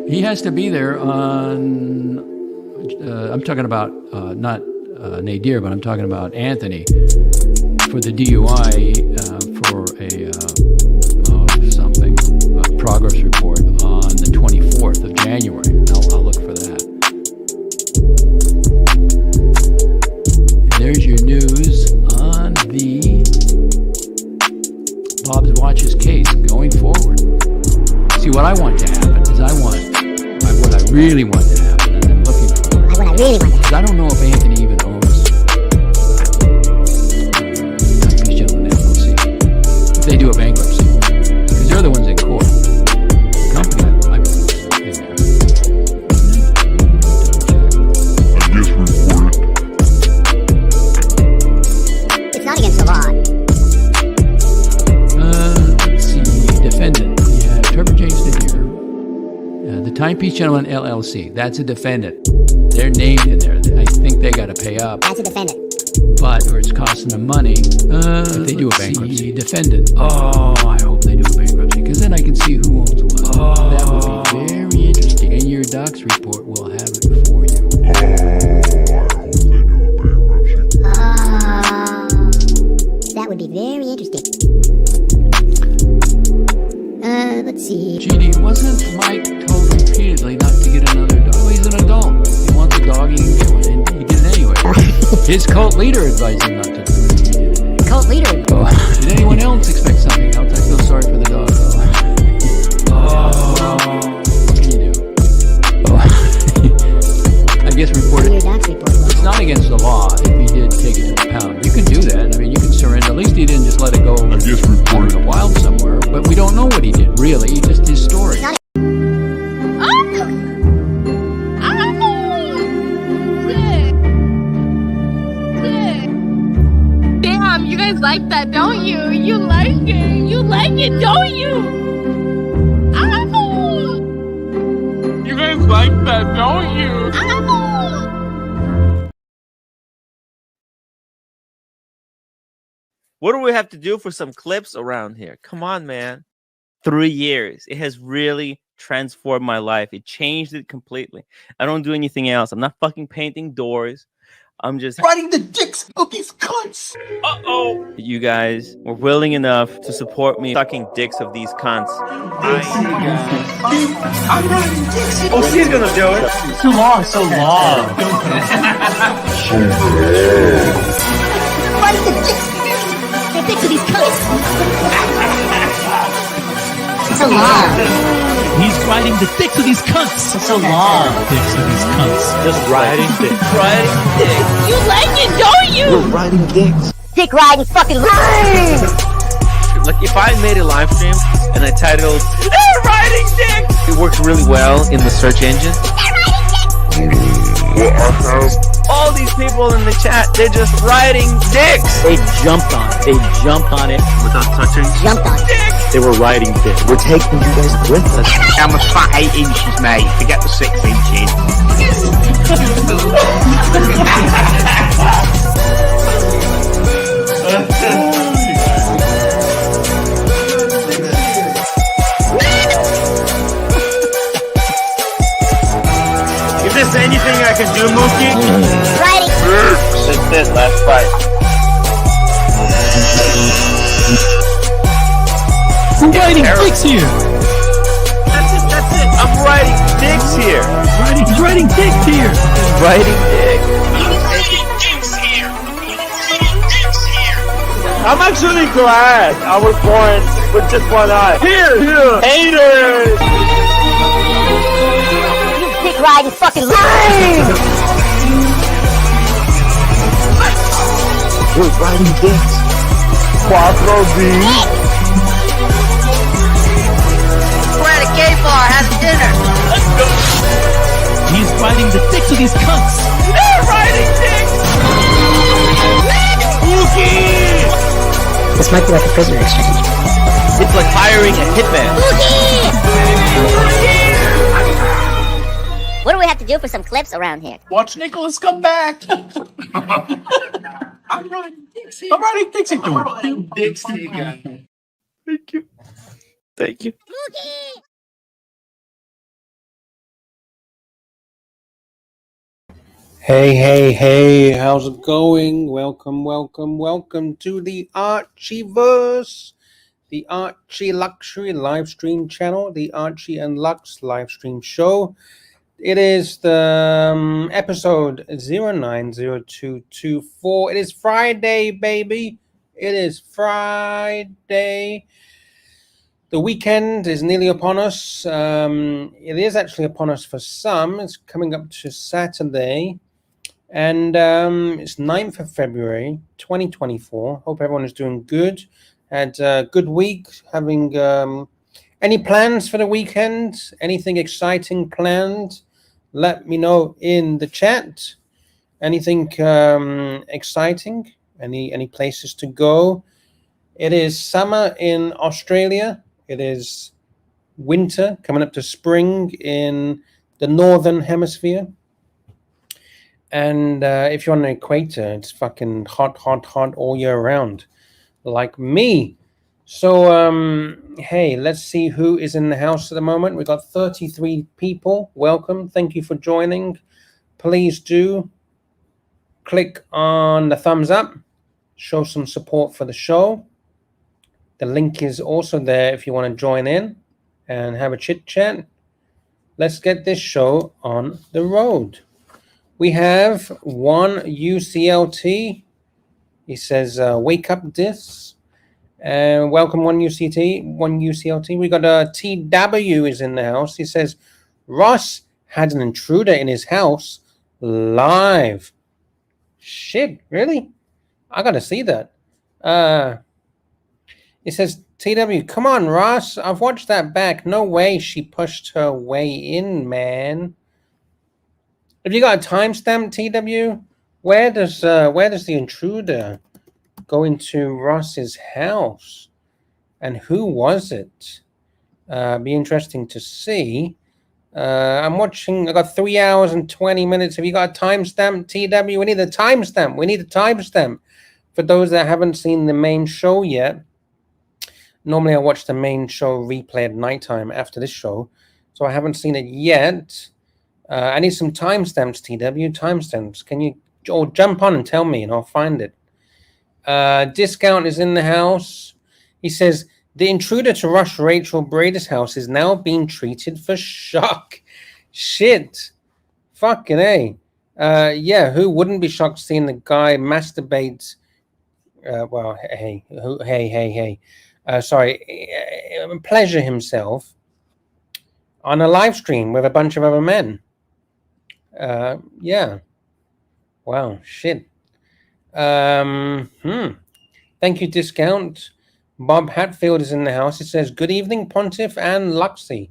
He has to be there on, I'm talking about not Nadir, but I'm talking about Anthony for the DUI for a progress report on the 24th of January. I'll look for that. And there's your news on the Bob's Watches case going forward. See, what I want to happen is what I really want to happen, and I'm looking for it. What I really want to happen. I don't know if Anthony even owns Timepiece Gentleman LLC. If they do a bankruptcy, because they're the ones in court. The company, I believe, is in there. I just reported. It's not against the law. Let's see, defendant. Yeah, Trevor James Nadir. The Timepiece Gentleman LLC. That's a defendant. They're named in there. I think they got to pay up. That's a defendant. Or it's costing them money if they do a bankruptcy. Defendant. Oh, I hope they do a bankruptcy, because then I can see who owns what. That would be very interesting. And your docs report will have it for you. I hope they do a bankruptcy. That would be very interesting. Let's see. GD, wasn't Mike told repeatedly not to get another dog? Well, he's an adult. He wants a dog, he can get one, and he did it anyway. His cult leader advised him not to do it. He did it. Cult leader. Oh, did anyone else expect something else? I feel sorry for the dog, though. What can you do? I guess reported. Your docs report. It's not against the law if he did take it to the pound. You can do that. I mean, you can surrender. At least he didn't just let it go I just out in reported. the wild somewhere. But we don't know what he did, really. Just his story. Damn, you guys like that, don't you? You like it. You like it, don't you? You guys like that, don't you? What do we have to do for some clips around here? Come on, man. 3 years. It has really transformed my life. It changed it completely. I don't do anything else. I'm not fucking painting doors. I'm just riding the dicks of these cunts. Uh-oh. You guys were willing enough to support me sucking dicks of these cunts. I'm riding dicks. Oh, she's gonna do it. So long, so long. Riding the dicks. The dicks of these cunts. So long. He's riding the dicks of these cunts. So long. Dicks of these cunts. Just riding dicks. Riding dicks. You like it, don't you? We're riding dicks. Dick riding fucking line. Like if I made a live stream and I titled "They're riding dicks," it works really well in the search engine. Well, I have. All these people in the chat, they're just riding dicks. They jumped on it. They jumped on it without touching. Jumped on it. They were riding dicks. We're taking you guys with us. I'm a fat 8 inches, mate. Forget the 6 inches. Is this anything I can do, Mookie? Riding. That's it, last fight. We're riding dicks here. That's it. I'm riding dicks here. He's riding dicks here. Riding dicks. I'm actually glad I was born with just one eye. Here. Haters. Dick riding fucking line. We're riding dicks. Quattro D. We're at a gay bar having dinner. Let's go. He's riding the dicks of these cunts. They're riding dicks. Mookie. This might be like a prisoner exchange. It's like hiring a hitman. What do we have to do for some clips around here? Watch Nicholas come back. I'm riding dicks. I'm riding dicks. I'm riding dicks. Thank you. Mookie! Hey, how's it going? Welcome to the Archieverse, the Archie Luxury Livestream channel, the Archie and Lux Livestream show. It is the episode 090224. It is Friday, baby. It is Friday. The weekend is nearly upon us. It is actually upon us for some. It's coming up to Saturday. And it's 9th of February, 2024. Hope everyone is doing good. Had a good week. Having any plans for the weekend? Anything exciting planned? Let me know in the chat. Anything exciting? Any places to go? It is summer in Australia. It is winter coming up to spring in the northern hemisphere. And if you're on the equator, it's fucking hot all year round, like me. So, hey, let's see who is in the house at the moment. We've got 33 people. Welcome. Thank you for joining. Please do click on the thumbs up. Show some support for the show. The link is also there if you want to join in and have a chit chat. Let's get this show on the road. We have one UCLT. He says, wake up this. And welcome one UCLT. We got a TW is in the house. He says, Ross had an intruder in his house live. Shit, really? I got to see that. He says, TW, come on, Ross. I've watched that back. No way she pushed her way in, man. Have you got a timestamp, TW? Where does the intruder go into Ross's house? And who was it? Be interesting to see. I'm watching. I got 3 hours and 20 minutes. Have you got a timestamp, TW? We need a timestamp. For those that haven't seen the main show yet. Normally I watch the main show replay at nighttime after this show. So I haven't seen it yet. I need some timestamps, TW. Timestamps. Can you jump on and tell me and I'll find it. Discount is in the house. He says, the intruder to rush Rachel Brady's house is now being treated for shock. Shit. Fucking A. Yeah, who wouldn't be shocked seeing the guy masturbate? Pleasure himself on a live stream with a bunch of other men. Yeah. Wow, shit. Thank you, Discount. Bob Hatfield is in the house. It says, good evening, Pontiff and Luxy.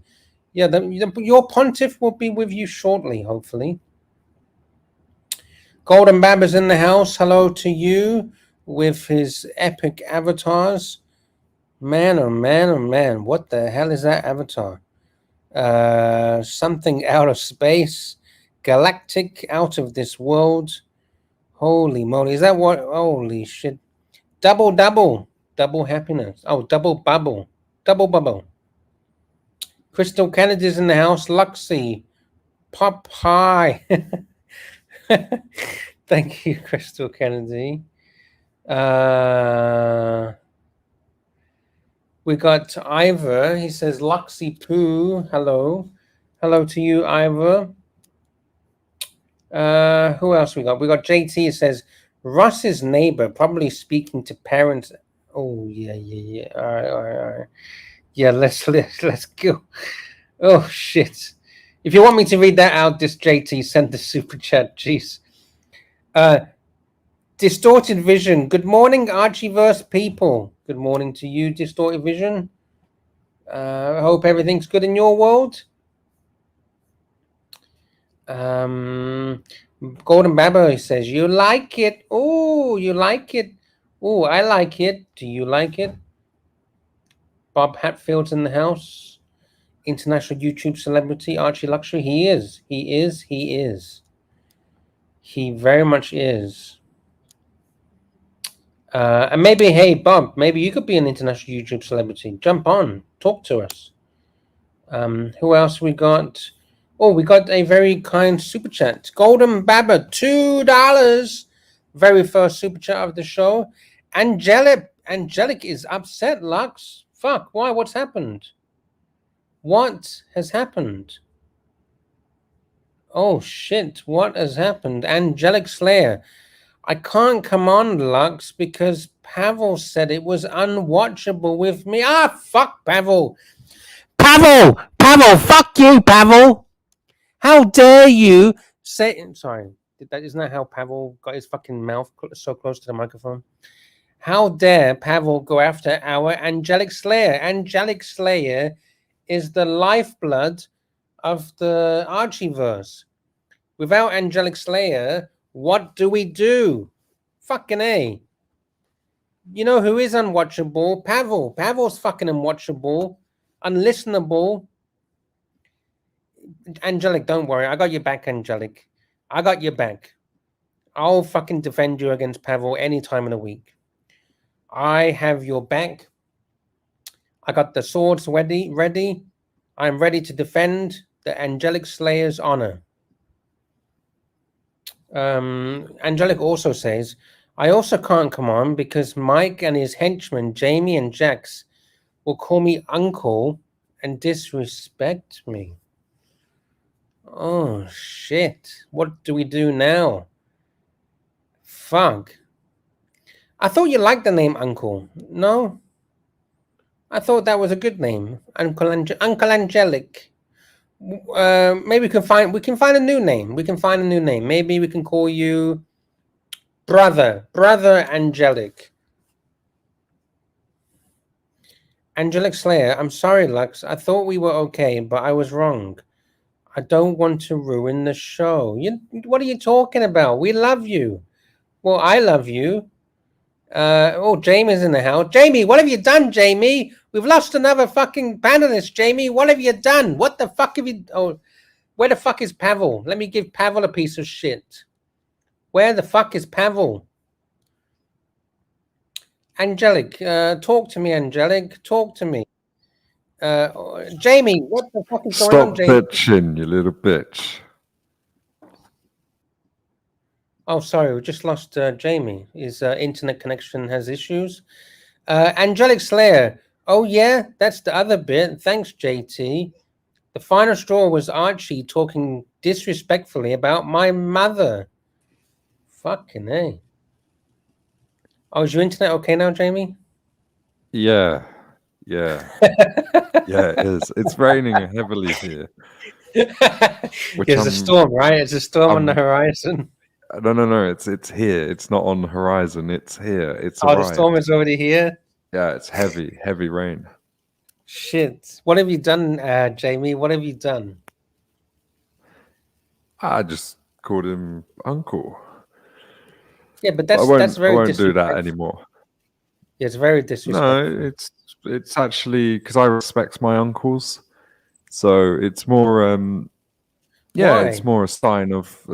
Yeah, your Pontiff will be with you shortly, hopefully. Golden Bab is in the house. Hello to you with his epic avatars. Man, oh man. What the hell is that avatar? Something out of space. Galactic, out of this world. Holy moly. Is that what? Holy shit. Double happiness. Oh, double bubble. Crystal Kennedy's in the house. Luxy. Pop high. Thank you, Crystal Kennedy. We got Ivor. He says, Luxy Poo. Hello to you, Ivor. Who else we got? We got JT. It says, Russ's neighbor probably speaking to parents. Oh, yeah. All right. Yeah, let's go. Oh, shit. If you want me to read that out, this JT, send the super chat. Jeez. Distorted Vision. Good morning, Archieverse people. Good morning to you, Distorted Vision. I hope everything's good in your world. Golden Babbo says, you like it. Oh, you like it. Oh, I like it. Do you like it? Bob Hatfield's in the house. International YouTube celebrity, Archie Luxury. He is. He very much is. And maybe, hey, Bob, maybe you could be an international YouTube celebrity. Jump on. Talk to us. Who else we got? Oh, we got a very kind super chat. Golden Babber, $2. Very first super chat of the show. Angelic is upset, Lux. Fuck, why? What's happened? What has happened? Oh shit, what has happened? Angelic Slayer. I can't come on, Lux, because Pavel said it was unwatchable with me. Ah, fuck, Pavel. Pavel! Pavel, fuck you, Pavel! How dare you say... Sorry, isn't that how Pavel got his fucking mouth so close to the microphone? How dare Pavel go after our Angelic Slayer? Angelic Slayer is the lifeblood of the Archieverse. Without Angelic Slayer, what do we do? Fucking A. You know who is unwatchable? Pavel. Pavel's fucking unwatchable. Unlistenable. Angelic, don't worry. I got your back, Angelic. I got your back. I'll fucking defend you against Pavel any time of the week. I have your back. I got the swords ready. I'm ready to defend the Angelic Slayer's honor. Angelic also says, I also can't come on because Mike and his henchmen, Jamie and Jax, will call me uncle and disrespect me. Oh, shit. What do we do now? Fuck. I thought you liked the name Uncle. No? I thought that was a good name. Uncle Angelic. Maybe we can find a new name. Maybe we can call you Brother Angelic. Angelic Slayer, I'm sorry, Lux. I thought we were okay, but I was wrong. I don't want to ruin the show. What are you talking about? We love you. Well, I love you. Jamie's in the house. Jamie, what have you done, Jamie? We've lost another fucking panelist, Jamie. What have you done? What the fuck have you... Oh, where the fuck is Pavel? Let me give Pavel a piece of shit. Where the fuck is Pavel? Angelic, talk to me, Angelic. Talk to me. Jamie, what the fuck is going on, Jamie? Stop bitching, you little bitch. Oh, sorry, we just lost Jamie. His internet connection has issues. Angelic Slayer. Oh, yeah, that's the other bit. Thanks, JT. The final straw was Archie talking disrespectfully about my mother. Fucking A. Oh, is your internet okay now, Jamie? Yeah. Yeah, it is. It's raining heavily here. There's a storm, right? It's a storm on the horizon. No. It's here. It's not on the horizon. It's here. It's the storm is already here. Yeah, it's heavy rain. Shit. What have you done, Jamie? What have you done? I just called him Uncle. Yeah, but that's very disrespectful. I won't do that anymore. Yeah, it's very disrespectful. No, it's actually because I respect my uncles, so it's more it's more a sign of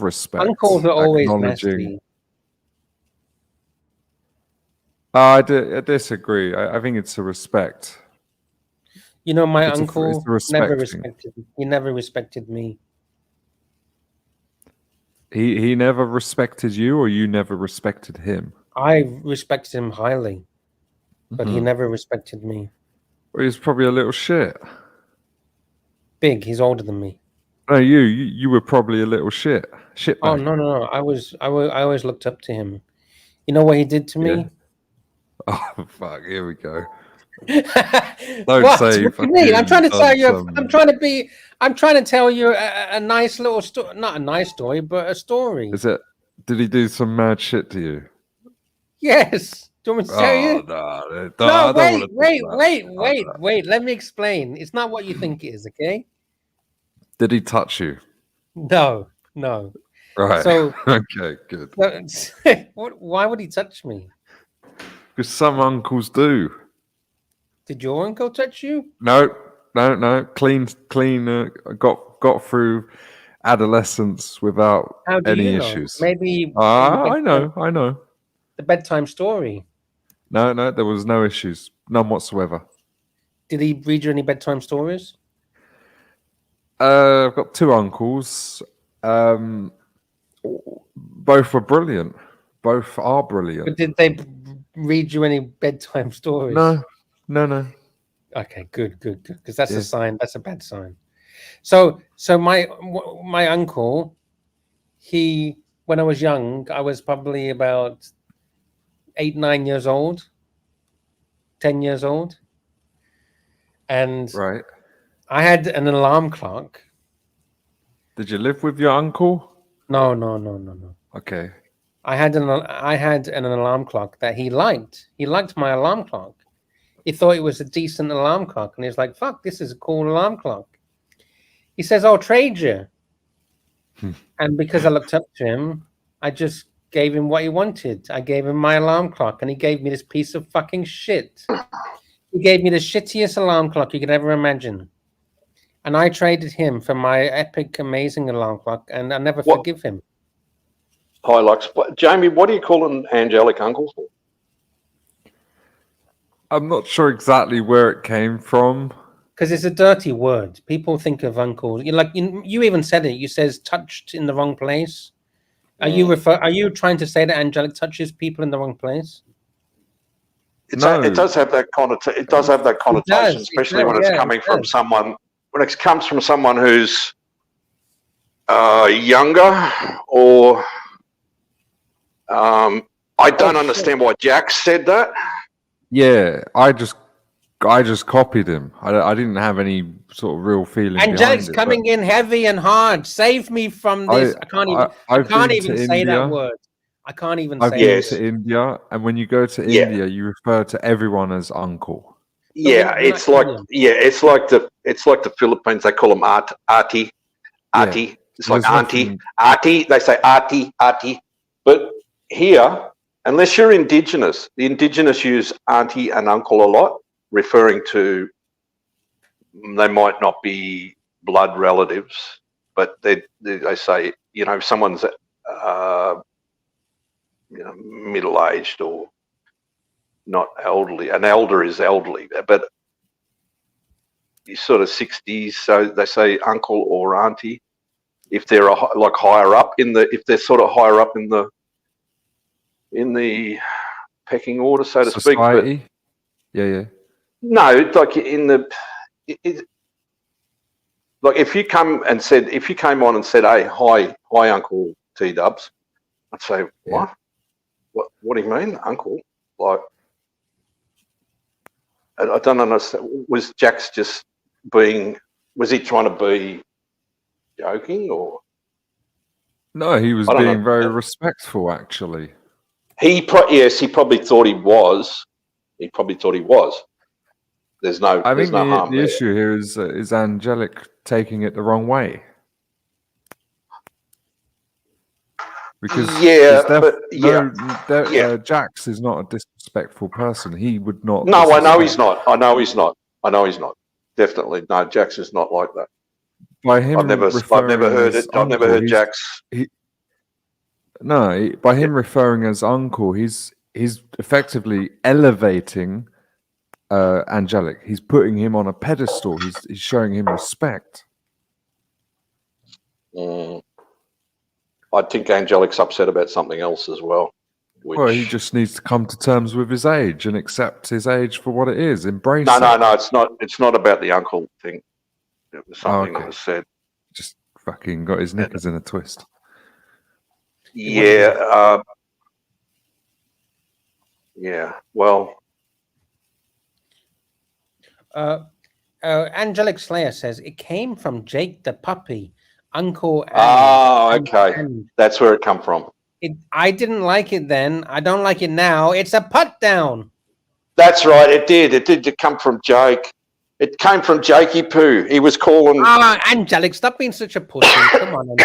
respect. Uncles are always nasty. I disagree. I think it's a respect. You know, my uncle never respected me. He never respected me. He never respected you, or you never respected him? I respected him highly, but he never respected me. Well, he's probably a little shit. Big. He's older than me. No, you were probably a little shit. Shit. Oh no! I always looked up to him. You know what he did to me? Yeah. Oh fuck! Here we go. Don't say. What do you mean? I'm trying to tell you. I'm trying to tell you a nice little story. Not a nice story, but a story. Is it? Did he do some mad shit to you? Yes. Do you want me to tell you? No, wait. Let me explain. It's not what you think it is, okay? Did he touch you? No. Right. So okay, good. Why would he touch me? Because some uncles do. Did your uncle touch you? No. Clean. Got through adolescence without any issues. Maybe. I know. The bedtime story. No, there was no issues, none whatsoever. Did he read you any bedtime stories? I've got two uncles. Both were brilliant. Both are brilliant. But did they read you any bedtime stories? No. Okay, good. Because that's a sign. That's a bad sign. So my uncle, when I was young, I was probably about 8, 9 years old, 10 years old, and Right. I had an alarm clock. Did you live with your uncle? No. Okay. I had an alarm clock that he liked. He liked my alarm clock. He thought it was a decent alarm clock, and he was like, "Fuck, this is a cool alarm clock." He says, "I'll trade you." And because I looked up to him, I just gave him what he wanted. I gave him my alarm clock, and he gave me this piece of fucking shit. He gave me the shittiest alarm clock you could ever imagine. And I traded him for my epic, amazing alarm clock, and I never forgive him. Hi, Lux. Jamie, what do you call an angelic uncle for? I'm not sure exactly where it came from. Because it's a dirty word. People think of uncle. You even said it. You says touched in the wrong place. Are you trying to say that angelic touches people in the wrong place? It does have that connotation. It does have that connotation, especially when it's coming from someone. When it comes from someone who's younger, or I don't understand why Jack said that. Yeah, I just copied him. I didn't have any sort of real feeling. Angelic's coming in heavy and hard. Save me from this. I can't even say that word. I can't even say it. I've been to India, and when you go to India, you refer to everyone as uncle. Yeah, it's like the Philippines. They call them auntie. It's like auntie. They say auntie. But here, unless you're indigenous, the indigenous use auntie and uncle a lot, referring to they might not be blood relatives, but they say, if someone's middle-aged or not elderly. An elder is elderly, but sort of 60s, so they say uncle or auntie if they're higher up if they're sort of higher up in the pecking order, so to speak. But yeah. No, like like if you came on and said, "Hey, hi, Uncle T Dubs," I'd say, "What? What do you mean, Uncle?" Like, I don't understand. Was Jack's just was he trying to be joking, or? No, he was being very respectful, actually. Yes, he probably thought he was. There's no harm. The issue here is Angelic taking it the wrong way. Because Jax is not a disrespectful person. He would not. No, I know he's not. Definitely, no. Jax is not like that. By him, I've never heard it. I've never heard Jax. By him referring as uncle, he's effectively elevating Angelic. He's putting him on a pedestal. He's showing him respect. I think Angelic's upset about something else as well. Well, he just needs to come to terms with his age and accept his age for what it is. Embrace it. No. It's not about the uncle thing. It was something that was said. Just fucking got his knickers in a twist. Yeah. Well. Angelic Slayer says it came from Jake the puppy, Uncle. Okay. That's where it come from. I didn't like it then. I don't like it now. It's a put down. That's right. It did come from Jake. It came from Jakey Poo. He was calling. Angelic, stop being such a pussy. Come on.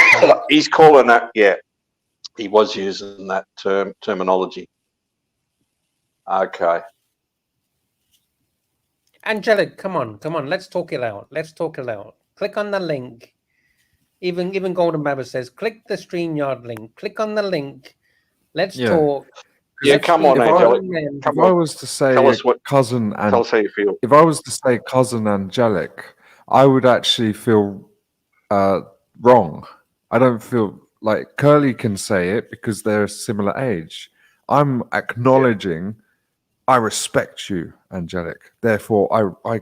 He's calling that. Yeah, he was using that terminology. Okay. Angelic, come on. Let's talk it out. Click on the link. Even Golden Babber says, click the StreamYard link. Click on the link. Let's talk. Yeah, come on, Angelic. If I was to say cousin, and tell us how you feel. If I was to say cousin Angelic, I would actually feel wrong. I don't feel like Curly can say it because they're a similar age. I'm acknowledging I respect you, Angelic. Therefore, I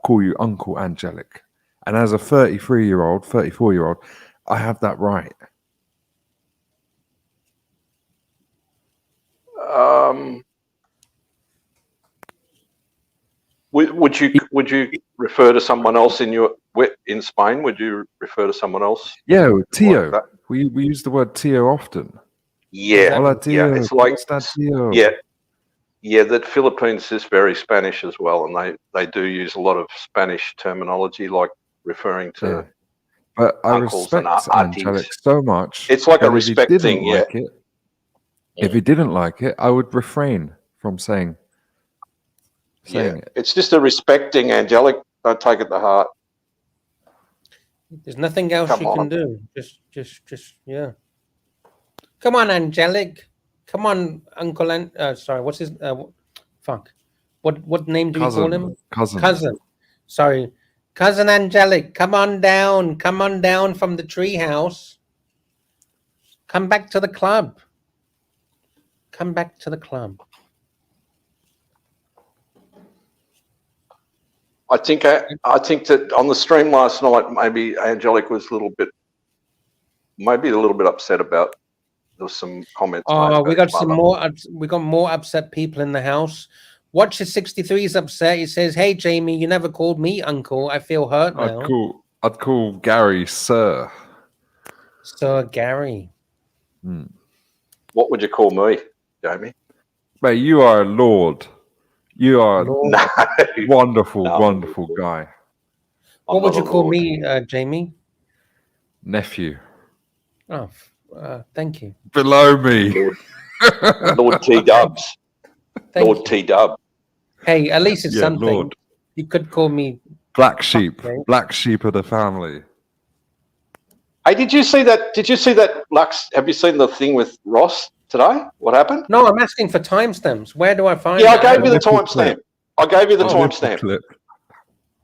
call you Uncle Angelic. And as a 33-year-old, 34-year-old, I have that right. Would you refer to someone else in Spain? Would you refer to someone else? Yeah, Tio. Like we use the word Tio often. Yeah, Hola, Tio. yeah. It's like Tio? Yeah. That Philippines is very Spanish as well, and they do use a lot of Spanish terminology, like referring to. But I uncles and respect aunties. Angelic so much. It's like a that if he respect didn't thing, yeah. like it, if he didn't like it, I would refrain from saying it. It's just a respecting, Angelic. Don't take it to heart. There's nothing else you can do. Just yeah. Come on, Angelic. Come on, Uncle. Sorry, what's his? Fuck. What name do we call him? Cousin. Sorry, Cousin Angelic. Come on down. Come on down from the treehouse. Come back to the club. Come back to the club. I think that on the stream last night, maybe Angelic was a little bit upset about. There was some comments. Oh, we got some more. We got more upset people in the house. Watcher 63 is upset. He says, "Hey, Jamie, you never called me uncle. I feel hurt now." I'd call Gary Sir. Sir Gary. What would you call me, Jamie? Mate, you are a lord. You are a wonderful guy. What would you call me, Jamie? Nephew. Oh, thank you. Below me. Lord T Dubs. Lord T Dub. Hey, at least it's something. Lord. You could call me Black Sheep. Okay. Black Sheep of the family. Hey, did you see that, Lux? Have you seen the thing with Ross today? What happened? No, I'm asking for timestamps. Where do I find I gave you the timestamp. I gave you the timestamp.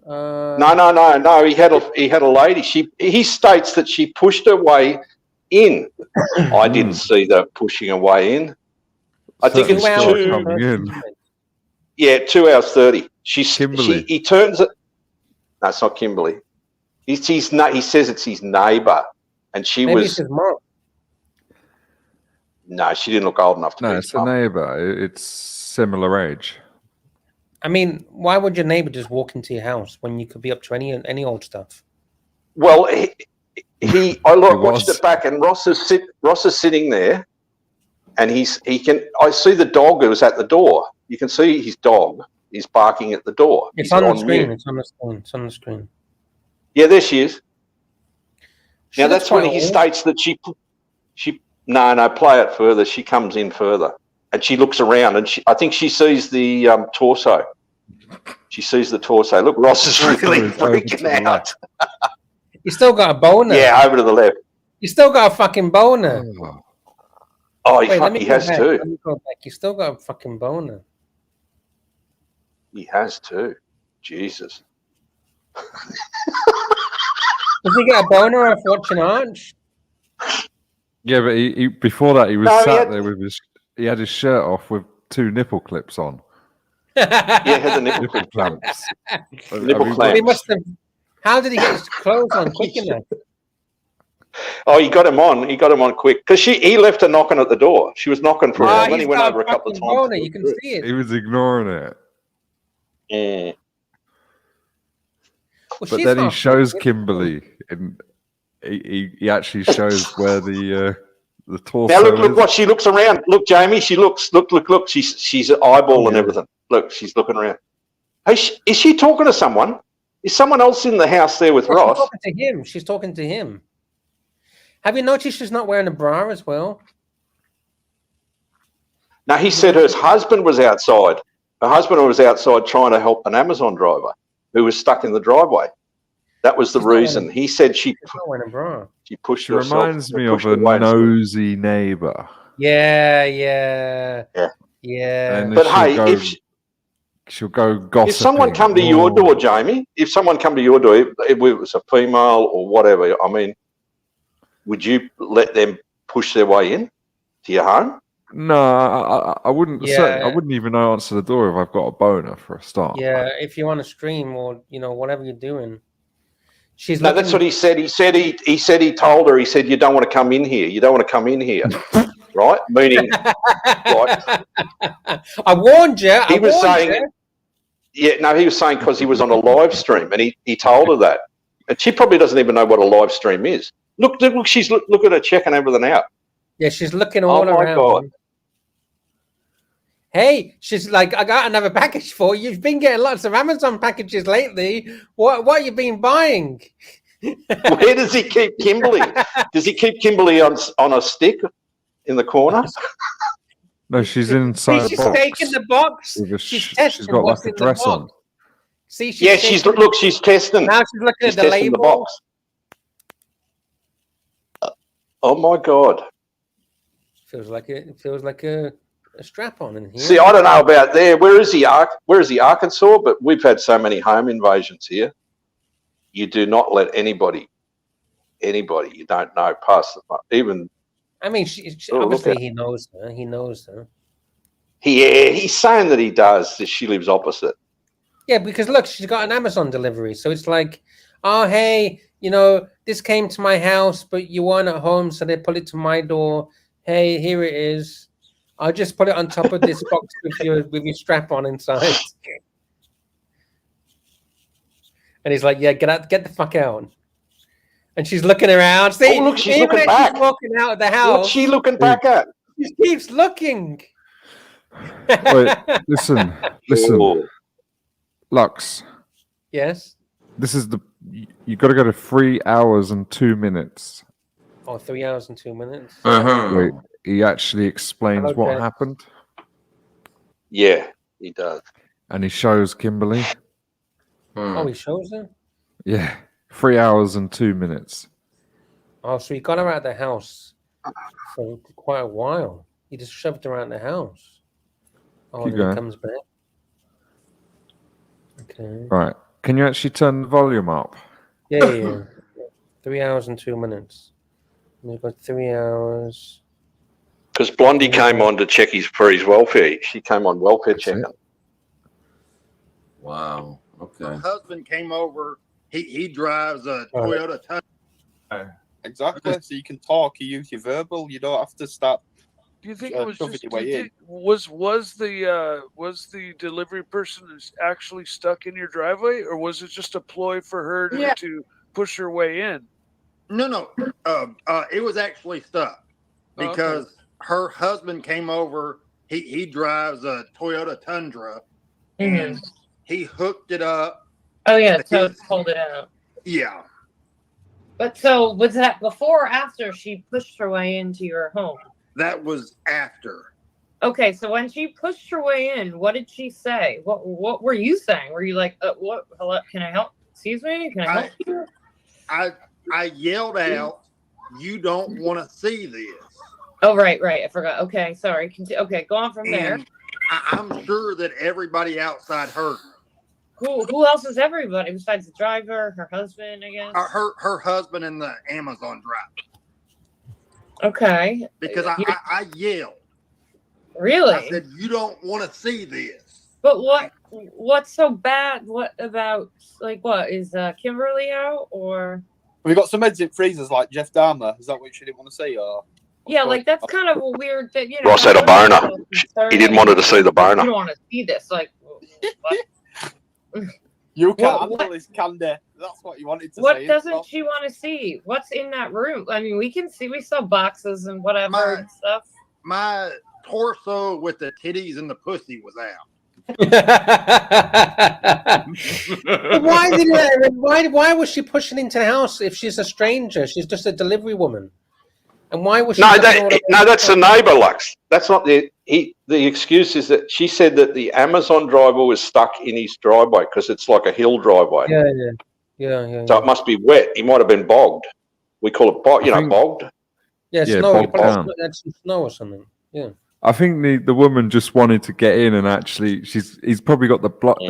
No. He had a lady. He states that she pushed her way in. I didn't see that pushing her way in. I think it's 2 hours 30. He turns it. No, it's not Kimberly. He says it's his neighbour, and Maybe it's his mom. No, she didn't look old enough to be. No, it's a neighbour. It's similar age. I mean, why would your neighbour just walk into your house when you could be up to any old stuff? Well, I watched it back, and Ross is sitting there, and I see the dog who was at the door. You can see his dog is barking at the door. It's on the screen. It's on the screen. It's on the screen. Yeah, there she is. Now that's when he states that she. No, play it further. She comes in further, and she looks around, and I think she sees the torso. She sees the torso. Look, Ross is really freaking out. You still got a boner. Yeah, over to the left. You still got a fucking boner. Oh, he has too. Let me go back. You still got a fucking boner. He has too. Jesus. Does he get a boner off watching Arch? Yeah, but he before that he was there with he had his shirt off with 2 nipple clips on. Yeah, he had the nipple clamps. Nipple clamps. He must have. How did he get his clothes on quick enough? Oh, he got him on. He got him on quick because he left her knocking at the door. She was knocking for a while. Then he went over a couple of times. Boner. You can see it. He was ignoring it. Yeah. Well, but then he shows Kimberly, and he actually shows where the torso. Now look what she looks around. Look, Jamie, she looks. Look. She's eyeball and everything. Look, she's looking around. Hey, is she talking to someone? Is someone else in the house there with Ross? She's talking to him. She's talking to him. Have you noticed she's not wearing a bra as well? No, he said her husband was outside. Her husband was outside trying to help an Amazon driver who was stuck in the driveway. That was the reason. He said she pushed herself. She reminds me of a nosy neighbour. Yeah. And but hey, she'll go gossiping. If someone come to your door, Jamie, if someone come to your door, if it was a female or whatever, I mean, would you let them push their way in to your home? No, I wouldn't. Yeah. I wouldn't even answer the door if I've got a boner for a start. Yeah, if you want to stream or whatever you're doing. She's No, that's what he said. He said he told her. He said, "You don't want to come in here. You don't want to come in here." Right? Meaning, right? I warned you. He was saying, yeah, no, he was saying because he was on a live stream, and he told her that, and she probably doesn't even know what a live stream is. Look, she's look at her checking everything out. Yeah, she's looking all around. Oh my God. Hey, she's like, I got another package for you. You've been getting lots of Amazon packages lately. What have you been buying? Where does he keep Kimberly? Does he keep Kimberly on a stick in the corner? No, she's inside. She's taking the box. She's testing got what's like a in the dress on. box. See, She's testing. Now she's looking at the testing label. the box. Oh my God! Feels like a strap on in here. See, I don't know about there. Where is he, Arkansas? But we've had so many home invasions here. You do not let anybody you don't know pass the even. I mean, obviously he knows her. He knows her. He's saying that he does. That she lives opposite. Yeah, because look, she's got an Amazon delivery, so it's like, oh hey, this came to my house, but you weren't at home, so they put it to my door. Hey, here it is. I'll just put it on top of this box with your strap on inside. And he's like, yeah, get the fuck out. And she's looking around. See, oh, look, she's looking back. She's walking out of the house. What's she looking back at? She keeps looking. Wait, listen. Oh. Lux. Yes? This is you got to go to 3 hours and 2 minutes. Oh, 3 hours and 2 minutes. Wait, he actually explains what happened. Yeah, he does. And he shows Kimberly. Oh, he shows her? Yeah. 3 hours and 2 minutes. Oh, so he got her out of the house for quite a while. He just shoved her out of the house. Oh, and then he comes back. Okay. Right. Can you actually turn the volume up? Yeah. 3 hours and 2 minutes. We've got 3 hours. Because Blondie came on to check for his welfare. She came on welfare checking. Wow. Okay. Her husband came over. He drives a Toyota Tundra. Exactly. So you can talk. You use your verbal. You don't have to start. Do you think it was just was the delivery person actually stuck in your driveway, or was it just a ploy for her to push her way in? No. It was actually stuck because her husband came over. He drives a Toyota Tundra, and he hooked it up. Oh yeah, so pulled it out. Yeah. But so was that before or after she pushed her way into your home? That was after. Okay, so when she pushed her way in, what did she say? What were you saying? Were you like, what? Hello, can I help? Excuse me, can I help you? I yelled out, "You don't want to see this." Oh, right. I forgot. Okay, sorry. Okay, go on from there. I'm sure that everybody outside heard. Who else is everybody besides the driver, her husband, I guess? Her husband and the Amazon driver. Okay. Because I yelled. Really? I said, "You don't want to see this." But what's so bad? What about, like, what? Is Kimberly out, or? We got some exit freezers like Jeff Dahmer. Is that what you didn't want to see? Or yeah, like that's kind of a weird thing. Ross had a boner. He didn't want her to see the boner. You don't want to see this, like. What? You can't handle this candy. That's what you wanted to see. What doesn't she want to see? What's in that room? I mean, we can see. We saw boxes and whatever and stuff. My torso with the titties and the pussy was out. Why was she pushing into the house if she's a stranger? She's just a delivery woman. And why was she? No, that's the neighbour, Lux. That's not the excuse is that she said that the Amazon driver was stuck in his driveway because it's like a hill driveway. Yeah. So it must be wet. He might have been bogged. We call it bogged. Yeah, snow. bogged down. That's snow or something. Yeah. I think the woman just wanted to get in, and actually, he's probably got the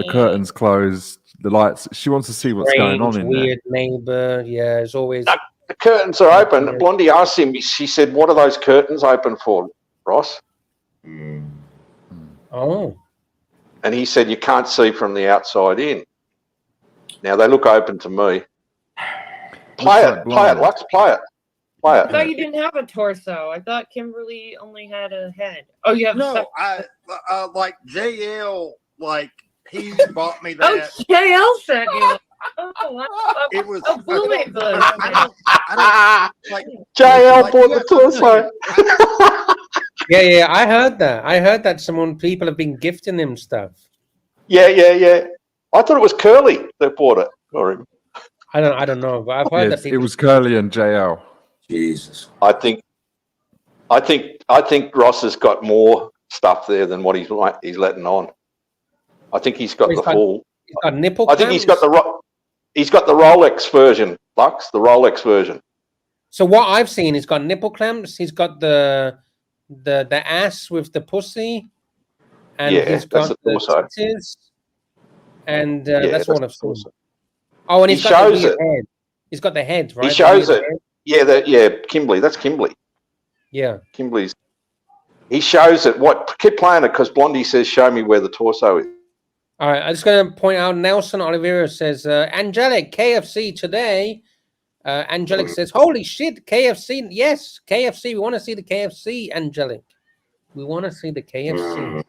curtains closed, the lights. She wants to see what's going on in weird neighbor. Yeah, it's always. The curtains are open. Blondie asked him. She said, "What are those curtains open for, Ross?" Oh. And he said, "You can't see from the outside in." Now they look open to me. Play it, Lux. Play it. I thought you didn't have a torso. I thought Kimberly only had a head. Oh, you have no. Like JL, like he bought me that. Oh, JL sent you. It was. Like JL bought the torso. Yeah. I heard that. I heard that people have been gifting him stuff. Yeah. I thought it was Curly that bought it for him. I don't know, but I've heard that it was Curly and JL. Jesus. I think Ross has got more stuff there than what he's letting on. I think he's got the full. He's got nipple. I think he's got the Rolex version, Lux, the Rolex version. So what I've seen, he's got nipple clamps. He's got the ass with the pussy, and he's got the titties, and that's all I've seen. Oh, and he's got the head. He's got the head, right? He shows it. Yeah, Kimberly. That's Kimberly. Yeah. Kimberly's. He shows it. Keep playing it because Blondie says, "Show me where the torso is." All right. I'm just going to point out. Nelson Oliveira says, "Angelic KFC today." Angelic says, "Holy shit, KFC! Yes, KFC. We want to see the KFC, Angelic. We want to see the KFC."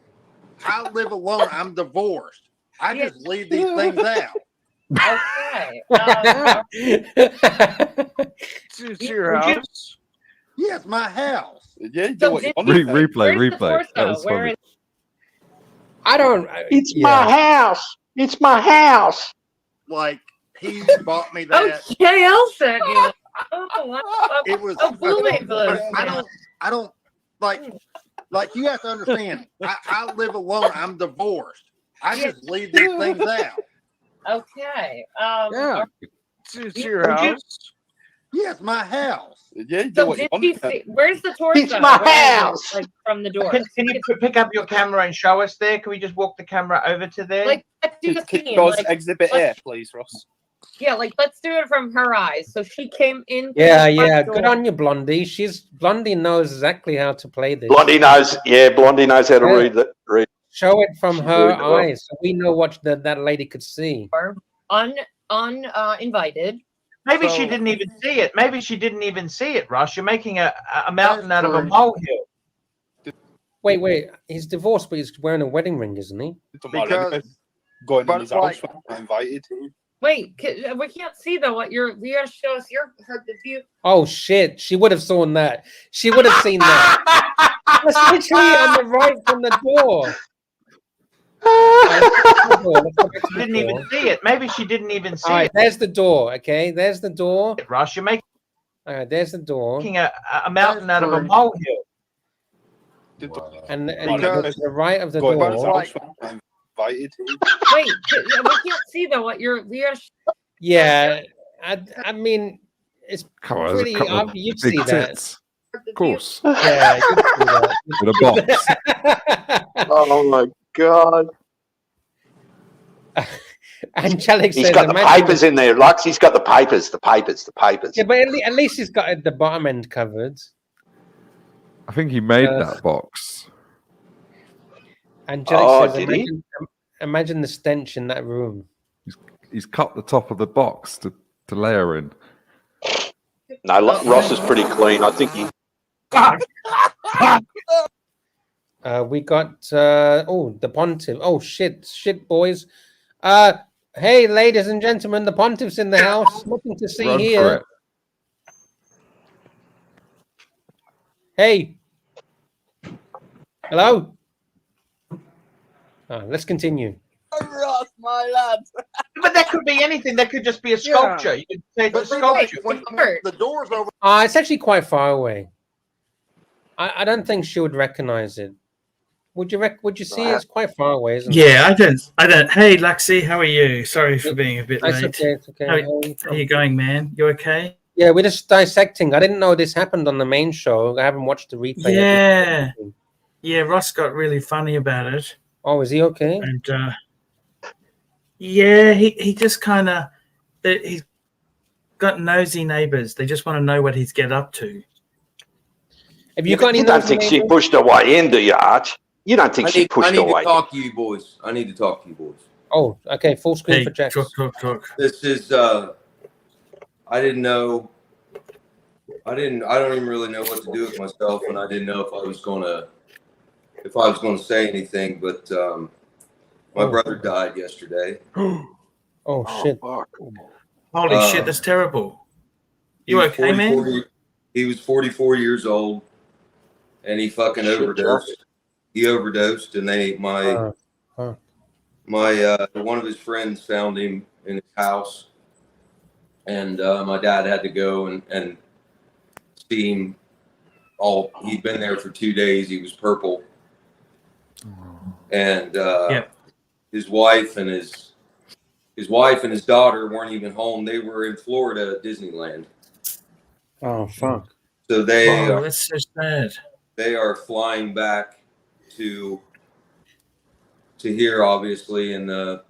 I live alone. I'm divorced. I just leave these things out. Okay. It's your house. Yes, my house. Yeah, replay. That was funny. I don't. It's my house. It's my house. Like he bought me that. Oh, JL sent you. It was. I don't like. You have to understand. I live alone. I'm divorced. I just leave these things out. Okay. It's your house. Yes, my house. Yeah. So did you see, where's the torso? It's my house. Like from the door. Can you pick up your camera and show us there? Can we just walk the camera over to there? Like, let's do the scene. Like, exhibit A, please, Ross. Yeah, like let's do it from her eyes. So she came in. Yeah. Good on you, Blondie. Blondie knows exactly how to play this. Blondie knows how to read that. Show it from her eyes, so we know what that lady could see. Uninvited. Maybe she didn't even see it. Maybe she didn't even see it, Ross. You're making a mountain out of a molehill. Wait. He's divorced, but he's wearing a wedding ring, isn't he? Because going in his house, invited. Wait, we can't see though. You gotta show us her view. Oh shit! She would have seen that. She would have seen that. That's literally on the right from the door. She didn't even see it. Maybe she didn't even see it. There's the door. Okay, there's the door. Ross, you're making. All right, there's the door. Making a mountain out of a molehill. And to the right of the door. Invited. Wait, we can't see though. Yeah, I mean, it's pretty obvious. You see that. Of course. Yeah, you see that. With a box. Oh my God. Angelic He's says, got the papers in there, Lux. He's got the papers. Yeah, but at least he's got the bottom end covered. I think he made that box. Angelic says, imagine the stench in that room. He's cut the top of the box to layer in. No, Ross is pretty clean. I think he. We got the pontiff. Oh shit, boys. Hey, ladies and gentlemen, the pontiff's in the house. Nothing to see here. Hey. Hello. Let's continue. Ross, my lad. But that could be anything. That could just be a sculpture. You could say it's a sculpture. When the door's over. It's actually quite far away. I don't think she would recognize it. Would you see it's quite far away, isn't it? Yeah, I don't. Hey, Luxy, how are you? Sorry for being a bit late. It's okay. How are you going, man? You okay? Yeah, we're just dissecting. I didn't know this happened on the main show. I haven't watched the replay. Yeah. Yeah, Ross got really funny about it. Oh, is he okay? And yeah, he just kind of he's got nosy neighbors. They just want to know what he's get up to. Have you don't think she pushed her way in, do you, Arch? You don't think she pushed her way I need to talk to you boys. I need to talk to you boys. Oh, okay. Full screen for Jax. Talk. This is I didn't know. I don't even really know what to do with myself, and I didn't know if I was gonna say anything. But my brother died yesterday. Oh shit! Holy shit, that's terrible. You okay, man? He was 44 years old, and he fucking overdosed. He overdosed, and one of his friends found him in his house, and my dad had to go and see him. He'd been there for 2 days. He was purple, and his wife and his daughter weren't even home. They were in Florida at Disneyland. Oh fuck! So that's so sad. They are flying back to here, obviously, and the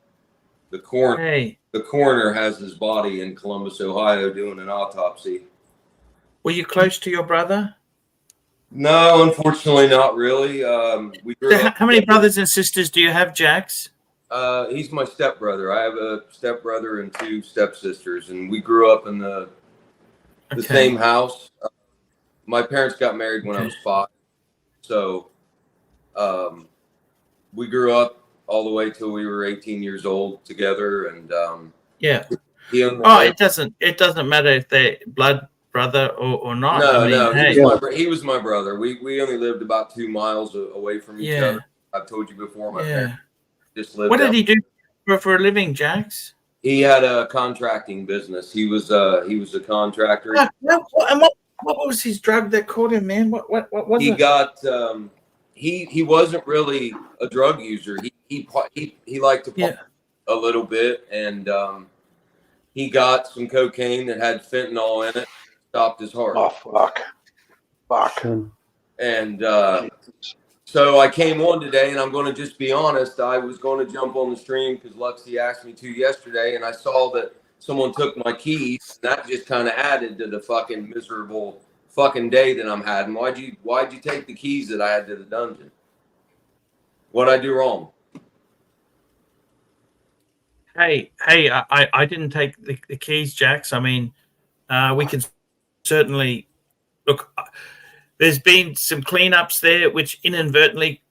coroner. Hey. The coroner has his body in Columbus, Ohio, doing an autopsy. Were you close to your brother? No, unfortunately, not really. We grew up. How many brothers and sisters do you have, Jax? He's my stepbrother. I have a stepbrother and 2 stepsisters, and we grew up in the same house. My parents got married when I was 5, so we grew up all the way till we were 18 years old together, and it doesn't matter if they're blood brother or not. No, he was my brother. We only lived about 2 miles away from each other. I've told you before. My parents just lived. What did he do for a living, Jax? He had a contracting business. He was a contractor. What was his drug that caught him, man? What was he it? got? He wasn't really a drug user. He liked to party a little bit, and he got some cocaine that had fentanyl in it. Stopped his heart. Oh fuck. And so I came on today, and I'm going to just be honest. I was going to jump on the stream because Luxy asked me to yesterday, and I saw that someone took my keys. And that just kind of added to the fucking miserable fucking day that I'm having. Why'd you take the keys that I had to the dungeon? What'd I do wrong? Hey, I didn't take the keys, Jax. I mean, we can certainly look. There's been some cleanups there, which inadvertently,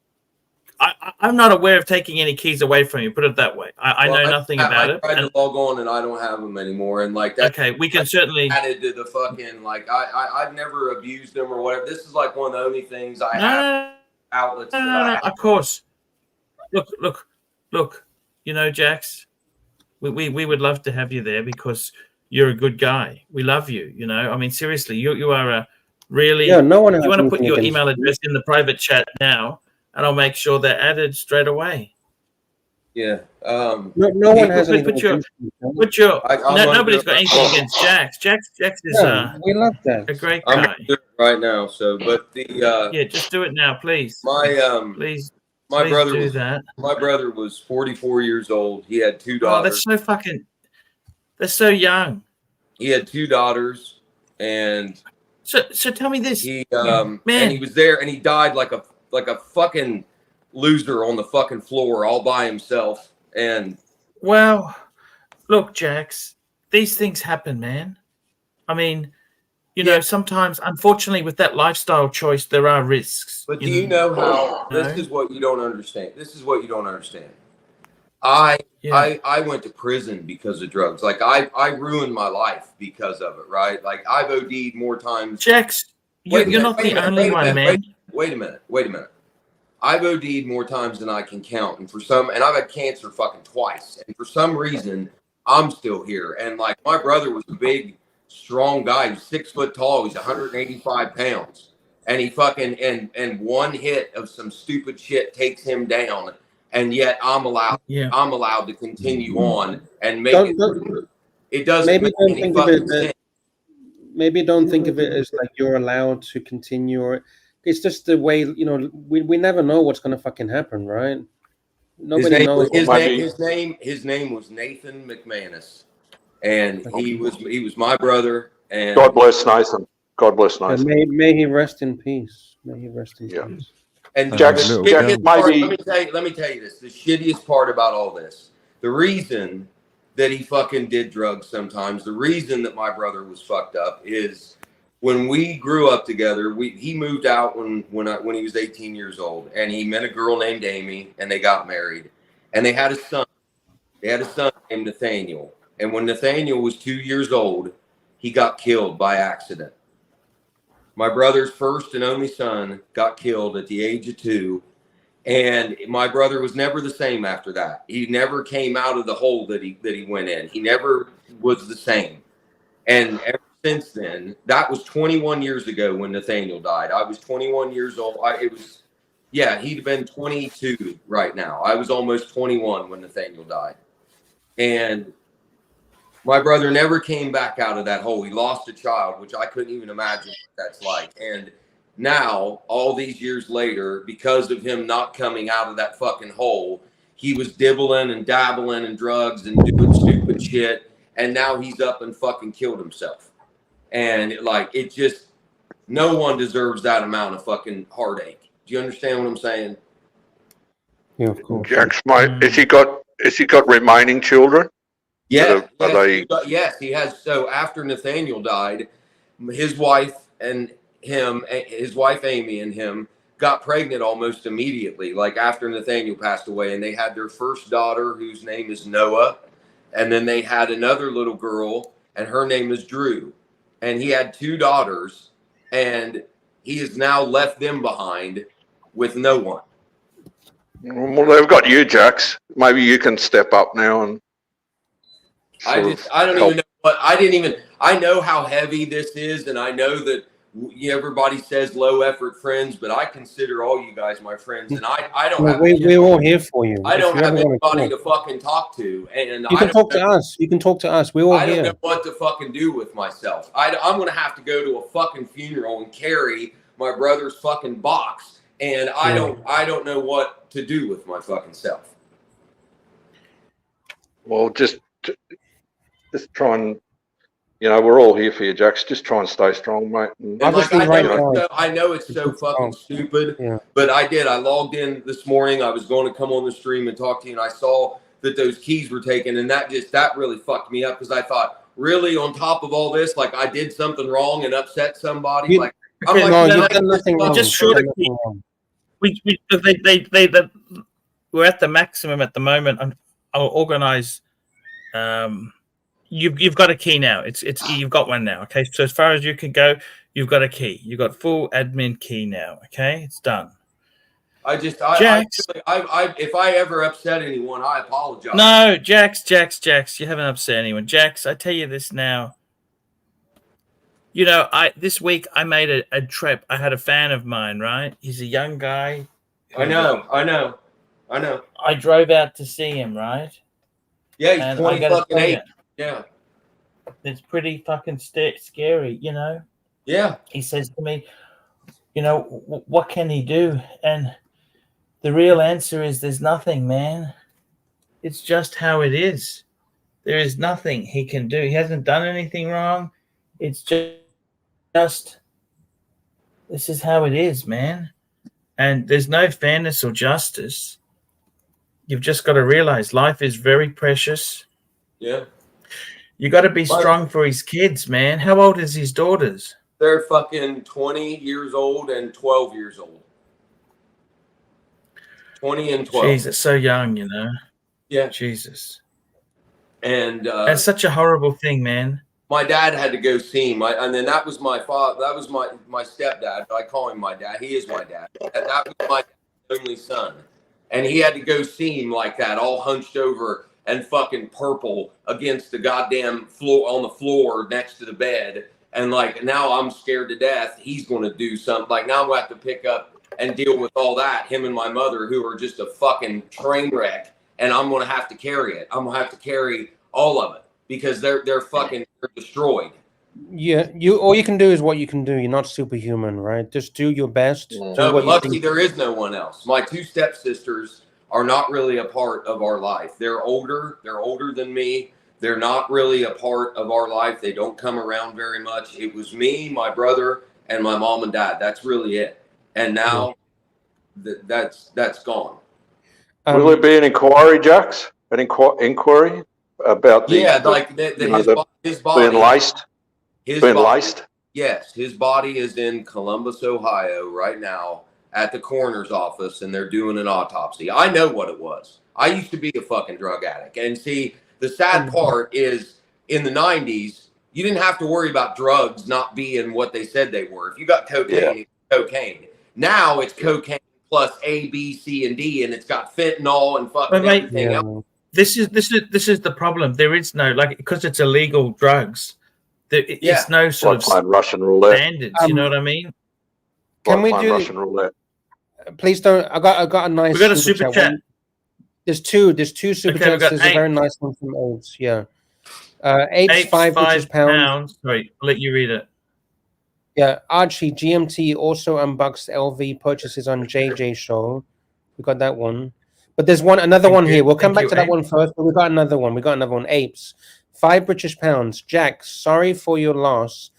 I'm not aware of taking any keys away from you. Put it that way. I know nothing about it. I tried to log on, and I don't have them anymore. And like that. Okay, we can certainly added to the fucking I've never abused them or whatever. This is like one of the only things I have outlets. No, of course. Look. You know, Jax, we would love to have you there because you're a good guy. We love you. You know, I mean, seriously, you are a really. Yeah, no one. You want to put your email address in the private chat now, and I'll make sure they're added straight away. Yeah. No one has anything. Nobody's got anything against Jax. Jax is we love that. A great I'm guy. gonna do it right now. So, but just do it now, please. Please brother do was that. My brother was 44 years old. He had 2 daughters. That's so young. He had 2 daughters, and so tell me this. He and he was there, and he died like a fucking loser on the fucking floor all by himself. And well, look, Jax, these things happen, man. I mean, you know, sometimes, unfortunately, with that lifestyle choice, there are risks. But do you know how? This is what you don't understand. I went to prison because of drugs. Like I ruined my life because of it. Right? Like I've OD'd more times. Jax, you're not the only one, man. Wait a minute. I've OD'd more times than I can count, and I've had cancer fucking twice, and for some reason, I'm still here. And like my brother was a big, strong guy. He was 6 foot tall. He's 185 pounds, and he fucking and one hit of some stupid shit takes him down, and yet I'm allowed to continue on and make it. It doesn't. Maybe don't think of it. Maybe don't think of it as like you're allowed to continue, or It's just the way, you know, we never know what's gonna fucking happen, right? Nobody knows. His name was Nathan McManus, and he was my brother. And God bless Nathan. God bless And Nathan. may he rest in peace. May he rest in peace. And Jack's- the Jack shittiest part, maybe- let me tell you this. The shittiest part about all this, the reason that he fucking did drugs sometimes, the reason that my brother was fucked up is when we grew up together, he moved out when he was 18 years old, and he met a girl named Amy, and they got married, and they had a son. They had a son named Nathaniel, and when Nathaniel was 2 years old, he got killed by accident. My brother's first and only son got killed at the age of 2, and my brother was never the same after that. He never came out of the hole that he went in. He never was the same. And ever since then, that was 21 years ago when Nathaniel died. I was 21 years old. He'd been 22 right now. I was almost 21 when Nathaniel died. And my brother never came back out of that hole. He lost a child, which I couldn't even imagine what that's like. And now, all these years later, because of him not coming out of that fucking hole, he was dibbling and dabbling in drugs and doing stupid shit. And now he's up and fucking killed himself. And it just, no one deserves that amount of fucking heartache. Do you understand what I'm saying? Yeah, of course. Jack's mate, has he got remaining children? Yeah, Are yes, he has. So after Nathaniel died, his wife and his wife Amy and him got pregnant almost immediately, like after Nathaniel passed away, and they had their first daughter, whose name is Noah, and then they had another little girl, and her name is Drew, and he had 2 daughters, and he has now left them behind with no one. Well, they've got you, Jax. Maybe you can step up now and. I don't even know what I know how heavy this is, and I know that everybody says low effort friends, but I consider all you guys my friends, and I don't have. We're all here for you. I don't have anybody to fucking talk to, and you can talk to us. You can talk to us. We're all here. I don't know what to fucking do with myself. I'm gonna have to go to a fucking funeral and carry my brother's fucking box, and I don't know what to do with my fucking self. Well, just try and, we're all here for you, Jax. Just try and stay strong, mate. And I know it's so fucking stupid, but I logged in this morning. I was going to come on the stream and talk to you, and I saw that those keys were taken, and that really fucked me up, because I thought, really, on top of all this, like I did something wrong and upset somebody. We're at the maximum at the moment. I'll organize. You've got a key now. It's you've got one now. Okay, so as far as you can go, you've got a key. You've got full admin key now. Okay, it's done. If I ever upset anyone, I apologize. No, Jax, you haven't upset anyone. Jax, I tell you this now. This week I made a trip. I had a fan of mine, right? He's a young guy. I know. I drove out to see him, right? Yeah, he's 20 fucking 8. Yeah. It's pretty fucking scary, Yeah. He says to me, what can he do? And the real answer is there's nothing, man. It's just how it is. There is nothing he can do. He hasn't done anything wrong. It's just this is how it is, man. And there's no fairness or justice. You've just got to realize life is very precious. Yeah. You got to be strong for his kids, man. How old is his daughters? They're fucking 20 years old and 12 years old. 20 and 12. Jesus, so young, Yeah. Jesus. And that's such a horrible thing, man. My dad had to go see him, and then that was my father. That was my stepdad. I call him my dad. He is my dad. That was my only son, and he had to go see him like that, all hunched over and fucking purple against the goddamn floor, on the floor next to the bed. And now I'm scared to death. He's going to do something. Now I'm going to have to pick up and deal with all that. Him and my mother, who are just a fucking train wreck, and I'm going to have to carry it. I'm going to have to carry all of it because they're fucking destroyed. Yeah, all you can do is what you can do. You're not superhuman, right? Just do your best. No, Do but what you lucky think. there is no one else. My two stepsisters are not really a part of our life. They're older. They're older than me. They're not really a part of our life. They don't come around very much. It was me, my brother, and my mom and dad. That's really it. And now that's gone. Will there be an inquiry, Jax? An inquiry about the his body being laced? Being laced? Yes, his body is in Columbus, Ohio, right now at the coroner's office, and they're doing an autopsy. I know what it was. I used to be a fucking drug addict, and see, the sad part is in the '90s, you didn't have to worry about drugs not being what they said they were. If you got cocaine, it's cocaine. Now it's cocaine plus A, B, C, and D, and it's got fentanyl and fucking everything else. This is the problem. There is no, like, because it's illegal drugs. It's no sort of playing Russian roulette. standards. You know what I mean? Can we do Russian roulette? Please don't. I got a nice. We got a super chat. There's two super chats. There's a very nice one from Apes. Yeah. Apes 5 British pounds. Sorry, I'll let you read it. Yeah, Archie GMT also unboxed LV purchases on JJ show. We got that one. But there's another one here. We'll come back to that one first, but we got another one. Apes. 5 British pounds. Jack, sorry for your loss.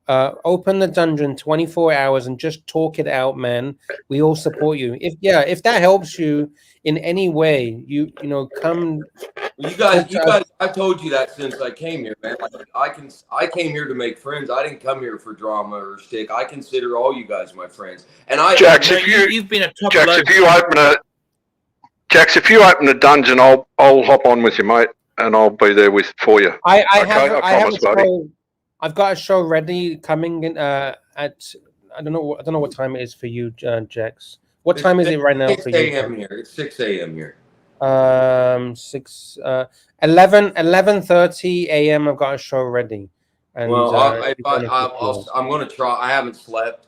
Open the dungeon 24 hours and just talk it out, man. We all support you. If that helps you in any way, you know, come. You guys, I've told you that since I came here, man. I came here to make friends. I didn't come here for drama or shtick. I consider all you guys my friends. And Jax, you've been a top Jax, if you open a dungeon, I'll hop on with you, mate, and I'll be there for you. I promise, buddy. I've got a show ready coming in at I don't know what time it is for you, Jax. What time is it right now for you? 6 a.m. here. It's 6 a.m. here. 11:30 a.m. I've got a show ready. And, well, I'm going to try. I haven't slept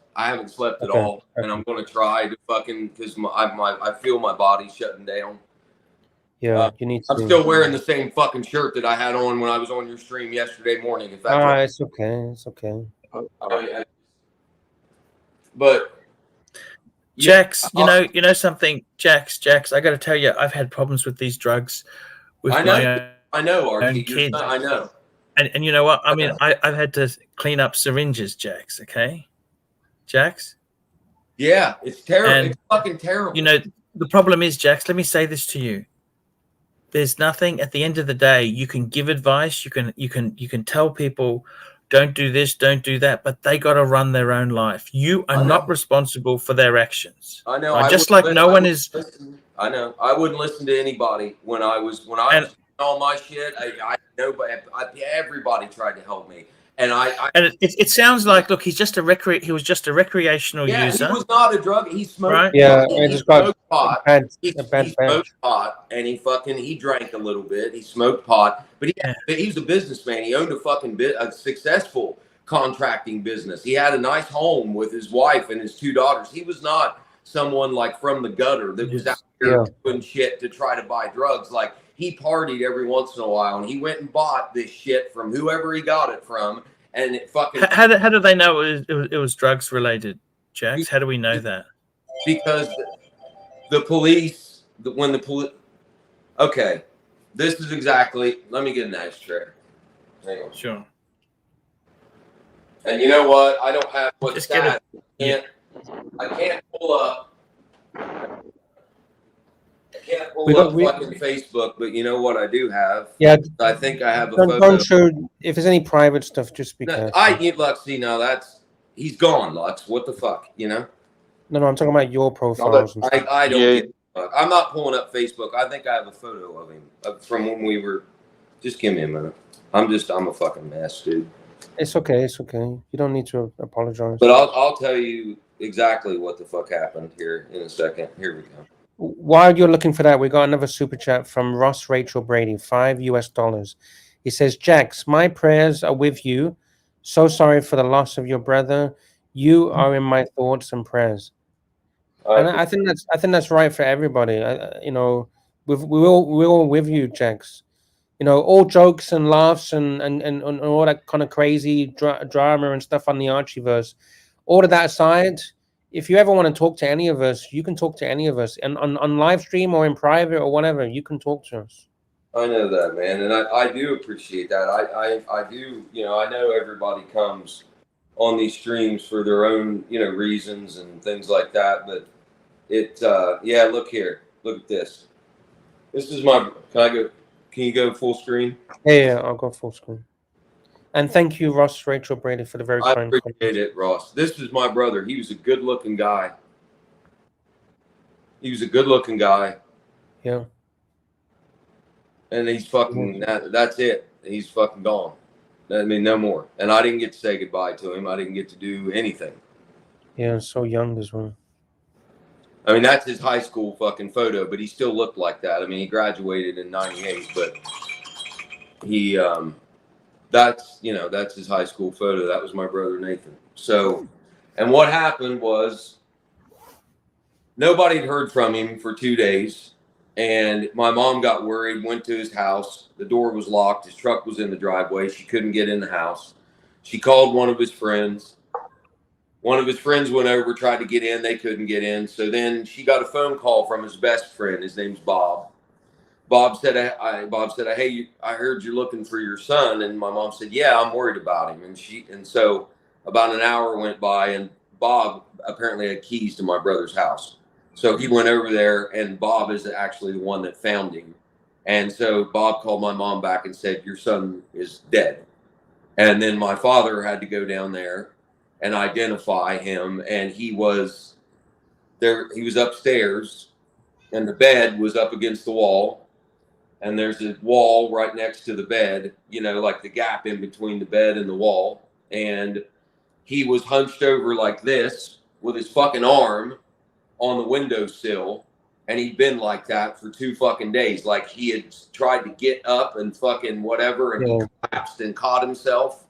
at all, and I'm going to try to fucking because I feel my body shutting down. Yeah, you need to. I'm still wearing the same fucking shirt that I had on when I was on your stream yesterday morning. If that's it's okay. It's okay. But Jax, you know something, Jax. I got to tell you, I've had problems with these drugs. I know, Archie. Kids. I know. And you know what? I mean, I've had to clean up syringes, Jax. Okay, Jax. Yeah, it's terrible. And, it's fucking terrible. You know, the problem is, Jax. Let me say this to you. There's nothing at the end of the day. You can give advice. You can tell people, don't do this, don't do that, but they got to run their own life. You are not responsible for their actions. I know. Just like no one is. I know. I wouldn't listen to anybody when I was all my shit. I know, but everybody tried to help me. And it sounds like, look, he was just a recreational user. He was not a drug. He smoked. Right? Yeah, he just got smoked pot. He smoked pot, and he drank a little bit. He smoked pot, but he was a businessman. He owned a successful contracting business. He had a nice home with his wife and his 2 daughters. He was not someone like from the gutter that was out here doing shit to try to buy drugs. Like, he partied every once in a while, and he went and bought this shit from whoever he got it from, and it fucking. How do they know it was drugs related, Jax? How do we know that? Because the police, okay, this is exactly. Let me get an ashtray. Hang on. Sure. And you know what? I don't have what's that. I can't pull up. I can't pull up fucking Facebook, but you know what I do have? Yeah. I think I have a photo. Don't show, if there's any private stuff, just be careful. I get Luxy now. He's gone, Lux. What the fuck, you know? No, I'm talking about your profiles. I don't give a fuck. I'm not pulling up Facebook. I think I have a photo of him from when we were. Just give me a minute. I'm a fucking mess, dude. It's okay. It's okay. You don't need to apologize. But I'll tell you exactly what the fuck happened here in a second. Here we go. While you're looking for that, we got another super chat from Ross Rachel Brady, $5. He says, Jax, my prayers are with you. So sorry for the loss of your brother. You are in my thoughts and prayers. And I think that's right for everybody. You know, we're all with you, Jax. all jokes and laughs and all that kind of crazy drama and stuff on the Archieverse. All of that aside, if you ever want to talk to any of us, you can talk to any of us, and on live stream or in private or whatever, you can talk to us. I know that, man, and I do appreciate that. I do, I know everybody comes on these streams for their own, reasons and things like that, but yeah, look here. Look at this. This is can you go full screen? Yeah, I'll go full screen. And thank you, Ross Rachel Brady, for the very kind I appreciate it, Ross. This is my brother. He was a good-looking guy. Yeah. And he's fucking, that's it. He's fucking gone. I mean, no more. And I didn't get to say goodbye to him. I didn't get to do anything. Yeah, so young as well. I mean, that's his high school fucking photo, but he still looked like that. I mean, he graduated in '98, but he, that's his high school photo. That was my brother Nathan. So, and what happened was nobody had heard from him for 2 days. And my mom got worried, went to his house. The door was locked. His truck was in the driveway. She couldn't get in the house. She called one of his friends. One of his friends went over, tried to get in. They couldn't get in. So then she got a phone call from his best friend. His name's Bob. Bob said, hey, I heard you're looking for your son. And my mom said, yeah, I'm worried about him. And so about an hour went by, and Bob apparently had keys to my brother's house. So he went over there, and Bob is actually the one that found him. And so Bob called my mom back and said, your son is dead. And then my father had to go down there and identify him. And he was there. He was upstairs, and the bed was up against the wall. And there's a wall right next to the bed, like the gap in between the bed and the wall. And he was hunched over like this with his fucking arm on the windowsill, and he'd been like that for 2 fucking days. Like he had tried to get up and fucking whatever, and he collapsed and caught himself.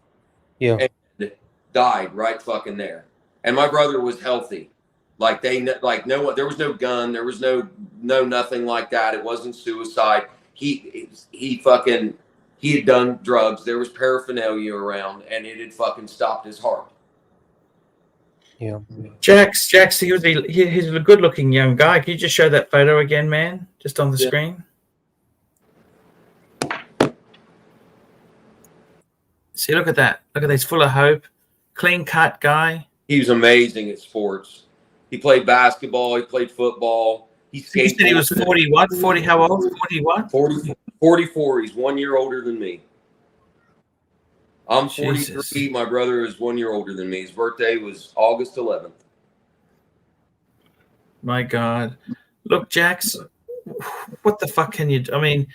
Yeah. And died right fucking there. And my brother was healthy. Like there was no gun, there was no nothing like that. It wasn't suicide. He had done drugs. There was paraphernalia around, and it had fucking stopped his heart. Yeah. Jax, he's a good-looking young guy. Can you just show that photo again, man? Just on the screen. See, look at that. Look at this, full of hope. Clean-cut guy. He was amazing at sports. He played basketball. He played football. He skated. You said he was 40 what? 40 how old? 40 what? 44. He's 1 year older than me. I'm 43. Jesus. My brother is 1 year older than me. His birthday was August 11th. My God. Look, Jax, what the fuck can you do? I mean,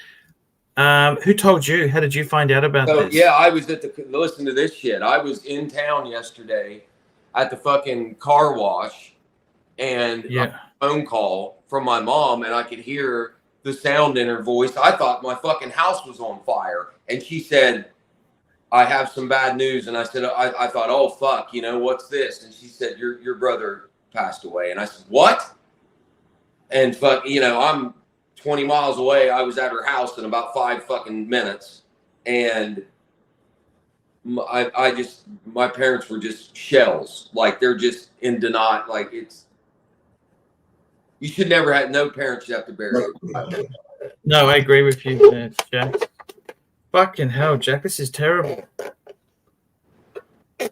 who told you? How did you find out about this? Yeah, I was listen to this shit. I was in town yesterday at the fucking car wash, and a phone call from my mom, and I could hear the sound in her voice. I thought my fucking house was on fire. And she said, I have some bad news. And I said, I thought, oh, fuck, what's this? And she said, your brother passed away. And I said, what? And fuck, I'm 20 miles away. I was at her house in about 5 fucking minutes. And my parents were just shells. Like, they're just in denial. Like, you should never have, no parent should have to bury it. No, I agree with you, Jack. Fucking hell, Jack, this is terrible.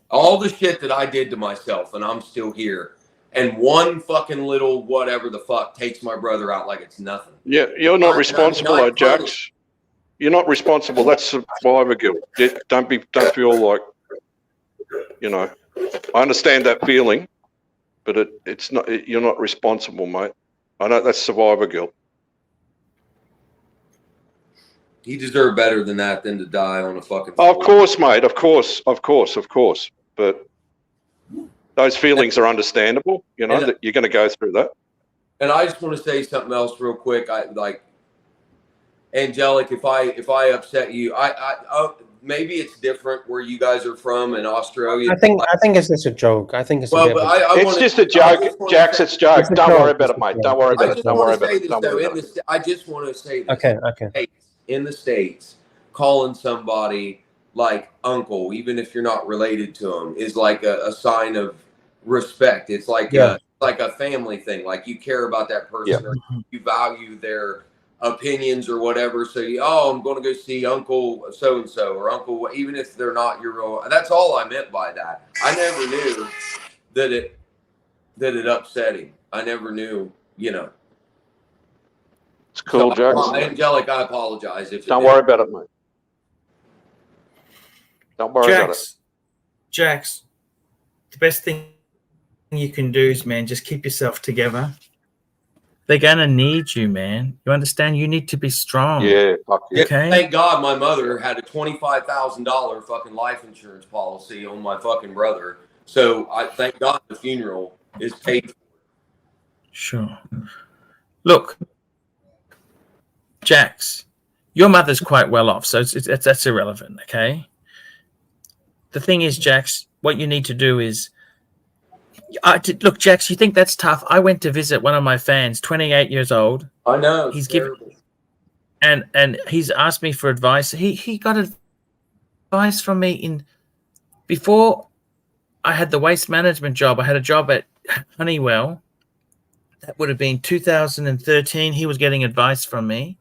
All the shit that I did to myself, and I'm still here. And one fucking little whatever the fuck takes my brother out like it's nothing. Yeah, you're not responsible, Jax. You're not responsible. That's survivor guilt. Don't feel like, I understand that feeling, but it's not. You're not responsible, mate. I know that's survivor guilt. He deserved better than that, than to die on a fucking. Of course, mate. Of course. But those feelings are understandable. That you're going to go through that. And I just want to say something else real quick. Angelic, if I upset you, maybe it's different where you guys are from in Australia. I think it's just a joke. I think it's it's just a joke, Jax. It's joke. Don't worry about it, mate. Don't worry about it. Don't worry about it. I just want to say this. Okay. In the States, calling somebody like uncle, even if you're not related to them, is like a sign of respect. It's like a family thing. Like you care about that person, or you value their opinions or whatever. So I'm going to go see Uncle so and so or Uncle, even if they're not your real. That's all I meant by that. I never knew that it upset him. I never knew, It's cool, Jax. Angelic, I apologize if Don't worry about it, mate. Don't worry about it. Jax, the best thing you can do is, man, just keep yourself together. They're gonna need you, man. You understand? You need to be strong. Yeah, fuck yeah. Okay. Thank God my mother had a $25,000 fucking life insurance policy on my fucking brother. So I thank God the funeral is paid for. Sure. Look, Jax, your mother's quite well off, so that's irrelevant, okay? The thing is, Jax, what you need to do is, look, Jax, you think that's tough? I went to visit one of my fans, 28 years old. I know. He's given, and he's asked me for advice. He got advice from me before I had the waste management job. I had a job at Honeywell. That would have been 2013. He was getting advice from me.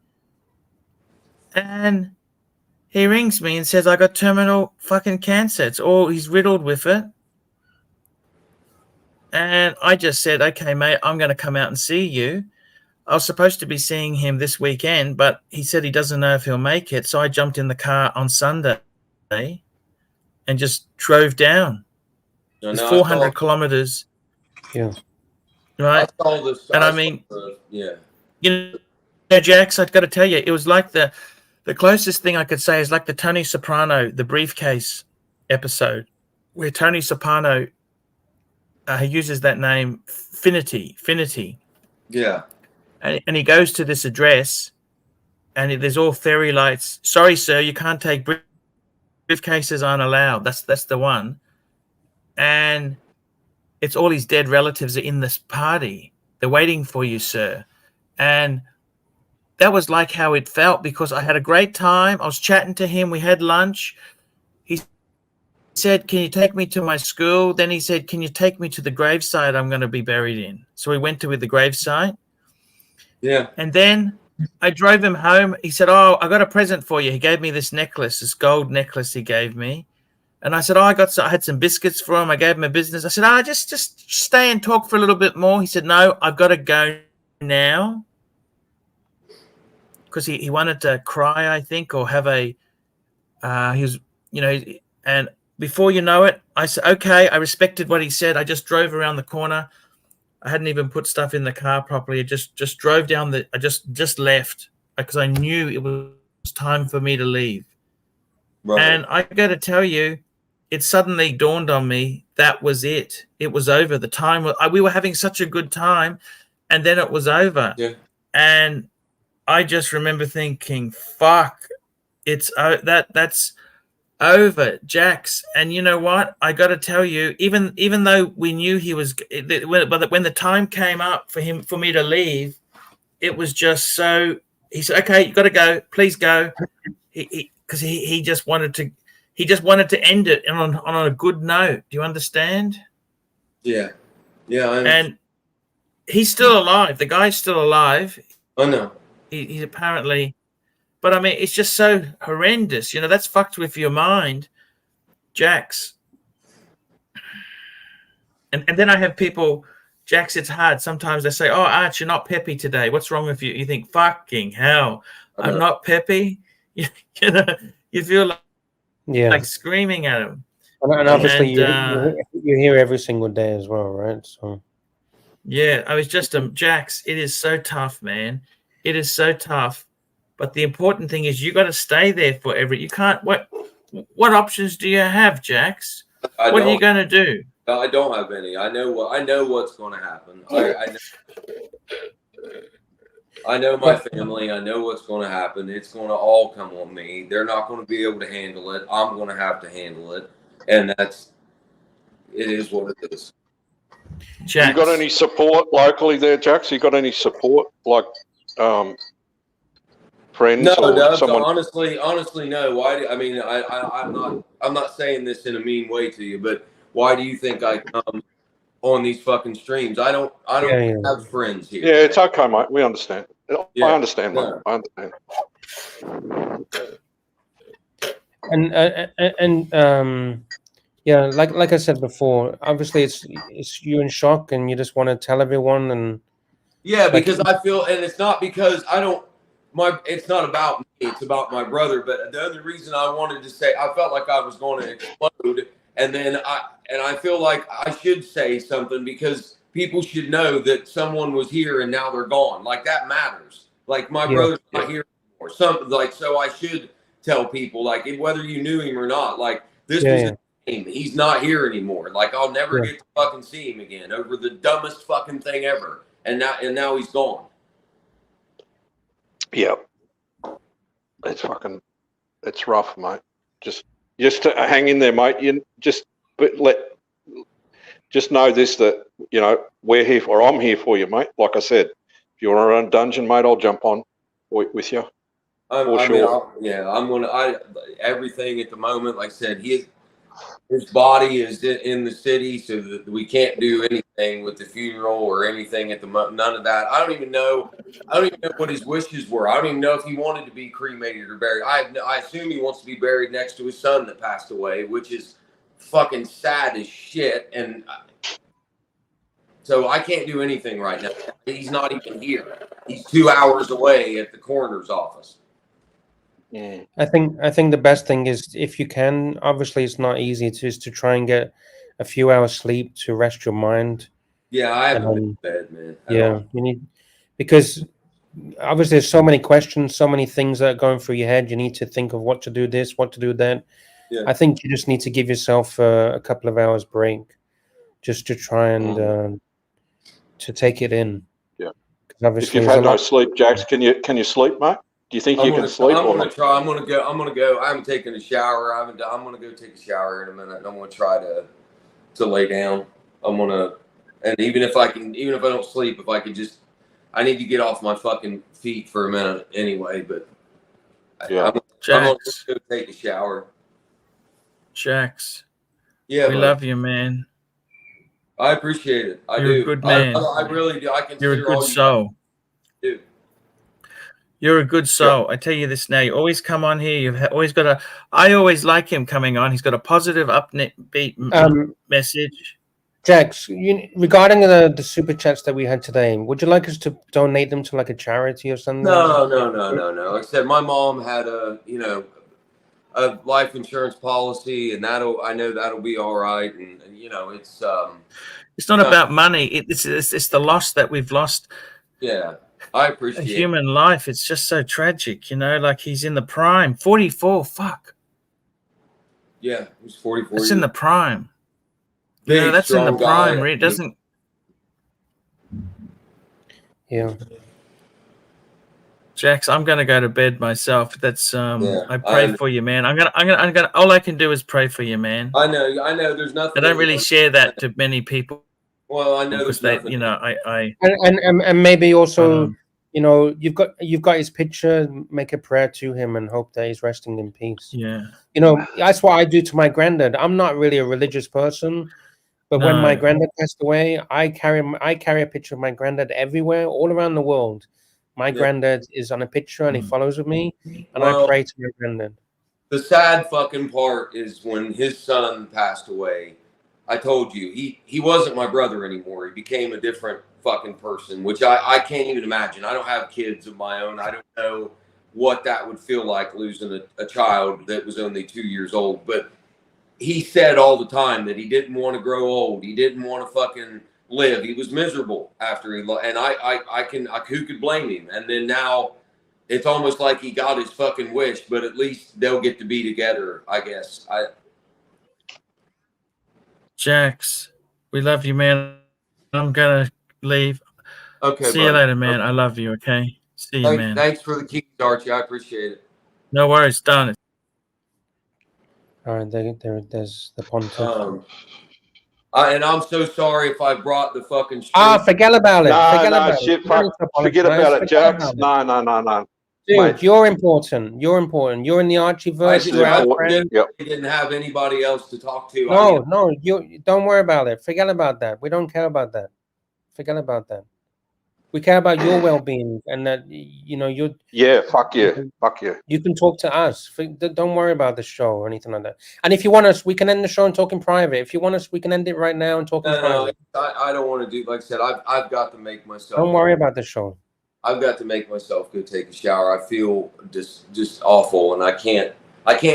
And he rings me and says, I got terminal fucking cancer. He's riddled with it. And I just said, okay, mate, I'm going to come out and see you. I was supposed to be seeing him this weekend, but he said he doesn't know if he'll make it. So I jumped in the car on Sunday and just drove down. It's 400 kilometers. Yeah. Right. And I mean, Jax, I've got to tell you, it was like the closest thing I could say is like the Tony Soprano, the briefcase episode, where Tony Soprano he uses that name, Finity. Yeah. And he goes to this address, and there's all fairy lights. Sorry, sir, you can't take briefcases, aren't allowed. That's the one. And it's all his dead relatives are in this party. They're waiting for you, sir. And that was like how it felt, because I had a great time. I was chatting to him. We had lunch. He said, can you take me to my school? Then he said, can you take me to the gravesite I'm going to be buried in? So we went to the gravesite. Yeah. And then I drove him home. He said, I got a present for you. He gave me this necklace, this gold necklace he gave me. And I said, I had some biscuits for him. I gave him a business. I said, just stay and talk for a little bit more. He said, no, I've got to go now. Because he wanted to cry, I think, or have he was, and before you know it, I said, okay, I respected what he said. I just drove around the corner. I hadn't even put stuff in the car properly. I just drove down I just left because I knew it was time for me to leave. Right. And I got to tell you, it suddenly dawned on me that was it. It was over. The time we were having such a good time, and then it was over. Yeah. And I just remember thinking, "Fuck, that's over, Jax." And you know what? I got to tell you, even though we knew he was, but when the time came up for me to leave, it was just so. He said, "Okay, you got to go. Please go," because he just wanted to. He just wanted to end it on a good note. Do you understand? Yeah, yeah. And he's still alive. The guy's still alive. I know. He's apparently, but I mean, it's just so horrendous. That's fucked with your mind, Jax. And then I have people, Jax, it's hard. Sometimes they say, "Oh, Arch, you're not peppy today. What's wrong with you?" You think, "Fucking hell, I'm not peppy." You feel like screaming at him. And obviously, you hear every single day as well, right? So. Yeah, I was just Jax. It is so tough, man. It is so tough. But the important thing is you got to stay there forever. You can't. What options do you have, Jax? What are you going to do? I don't have any. I know what's going to happen. I know my family. I know what's going to happen. It's going to all come on me. They're not going to be able to handle it. I'm going to have to handle it, and it is what it is. Jax. You got any support locally there, Jax? You got any support like friends No, or Dubs, someone? honestly, no. Why? I'm not saying this in a mean way to you, but why do you think I come on these fucking streams? I don't have friends here. Yeah, it's okay, mate. We understand. Yeah, I understand, mate. no. I understand. And yeah, like I said before, obviously it's you in shock and you just want to tell everyone. And Yeah, because I feel, and it's not because I don't. It's not about me. It's about my brother. But the other reason I wanted to say, I felt like I was going to explode, and then I feel like I should say something because people should know that someone was here and now they're gone. Like that matters. Like my brother's not here anymore. So I should tell people, like, whether you knew him or not, like this was his name. He's not here anymore. Like I'll never get to fucking see him again over the dumbest fucking thing ever. And now he's gone. Yeah, it's rough, mate. Just hang in there, mate. You just know this, that we're here or I'm here for you, mate. Like I said, if you want to run a dungeon, mate, I'll jump on with you. Everything at the moment, like I said, his body is in the city, so that we can't do anything with the funeral or anything at the moment. None of that. I don't even know what his wishes were. I don't even know if he wanted to be cremated or buried. I assume he wants to be buried next to his son that passed away, which is fucking sad as shit. And so I can't do anything right now. He's not even here. He's 2 hours away at the coroner's office. I think the best thing is, if you can, obviously it's not easy, to try and get a few hours sleep to rest your mind. Yeah, I haven't been to bed, man. Yeah, you need, because obviously there's so many questions, so many things that are going through your head. You need to think of what to do this, what to do that. Yeah. I think you just need to give yourself a couple of hours break, just to try and to take it in. Yeah. Obviously, if you've had no sleep, Jax, can you sleep, mate? Do you think you can sleep? I'm gonna try. I'm gonna go. I haven't taken a shower. I'm gonna go take a shower in a minute. And I'm gonna try to lay down. And even if I don't sleep, if I could just, I need to get off my fucking feet for a minute anyway. But Yeah. I'm gonna go take a shower. Jax. Yeah, we love you, man. I appreciate it. You're a good man. I really do. I consider You're a good soul. Dude. You're a good soul. I tell you this now. You always come on here. You've always got a. I always like him coming on. He's got a positive, upbeat message. Jax, regarding the super chats that we had today, would you like us to donate them to like a charity or something? No. Like I said, my mom had a life insurance policy, and I know that'll be all right. And it's not about money. It's the loss that we've lost. Yeah, I appreciate a human life. It's just so tragic, like he's in the prime, 44. Fuck. Yeah, he's 44. It's in the prime. Big, that's in the prime. guy. It doesn't. Yeah. Jax, I'm gonna go to bed myself. That's I pray for you, man. I'm gonna. All I can do is pray for you, man. I know. There's nothing. I don't really share that to many people. Well, I know because there's they, nothing. and maybe also, you've got his picture. Make a prayer to him and hope that he's resting in peace. Yeah. That's what I do to my granddad. I'm not really a religious person, but when my granddad passed away, I carry a picture of my granddad everywhere, all around the world. My granddad is on a picture and he follows with me, and I pray to my granddad. The sad fucking part is when his son passed away. I told you he wasn't my brother anymore. He became a different fucking person, which I can't even imagine. I don't have kids of my own. I don't know what that would feel like, losing a child that was only 2 years old. But he said all the time that he didn't want to grow old. He didn't want to fucking live. He was miserable after and who could blame him? And then now it's almost like he got his fucking wish, but at least they'll get to be together, I guess. Jax, we love you, man. I'm gonna leave. Okay. See you later, man. I love you. Okay. See you, man. Thanks for the keys, Archie. I appreciate it. No worries. Done. All right, there's the pontiff. And I'm so sorry if I brought the fucking. Forget about it. Forget about it, Jax. No. Dude, Mate. you're important. You're important. You're in the Archieverse. You're our friend. Didn't have anybody else to talk to. No, no, you don't worry about it. Forget about that. We don't care about that. Forget about that. We care about your well-being, and that you're. Yeah, fuck yeah, fuck yeah. You can talk to us. Don't worry about the show or anything like that. And if you want us, we can end the show and talk in private. If you want us, we can end it right now and talk in private. I don't want to do. Like I said, I've got to make myself. Don't worry about the show. I've got to make myself go take a shower. I feel just awful, and I can't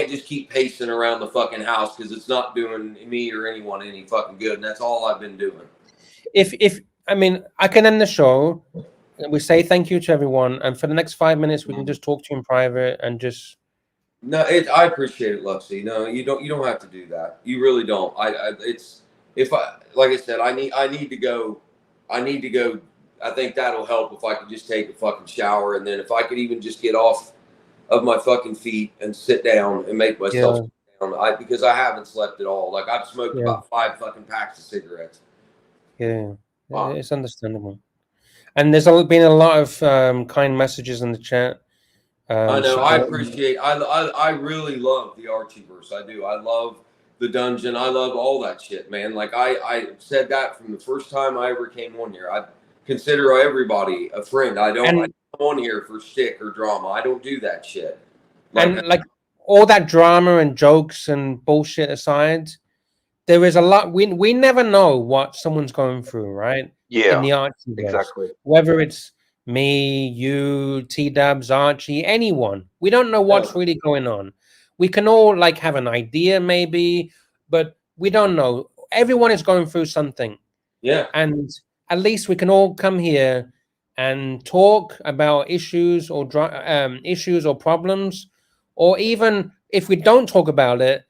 just keep pacing around the fucking house because it's not doing me or anyone any fucking good, and that's all I've been doing. I mean, I can end the show. We say thank you to everyone, and for the next 5 minutes, we can just talk to you in private and just. No, I appreciate it, Luxy. No, you don't have to do that. You really don't. Like I said, I need to go. I think that'll help if I could just take a fucking shower, and then if I could even just get off of my fucking feet and sit down and make myself sit down. Because I haven't slept at all. Like I've smoked about 5 fucking packs of cigarettes. Yeah, it's understandable. And there's been a lot of kind messages in the chat. I know. I appreciate. I really love the Archieverse. I do. I love the dungeon. I love all that shit, man. Like I said that from the first time I ever came on here. I consider everybody a friend. I don't come on here for shtick or drama. I don't do that shit. Like all that drama and jokes and bullshit aside, there is a lot. We never know what someone's going through, right? Yeah, in the Archieverse. exactly. Whether it's me, you, T-Dubs, Archie, anyone. We don't know what's really going on. We can all like have an idea maybe, but we don't know. Everyone is going through something. Yeah. And at least we can all come here and talk about issues or problems, or even if we don't talk about it,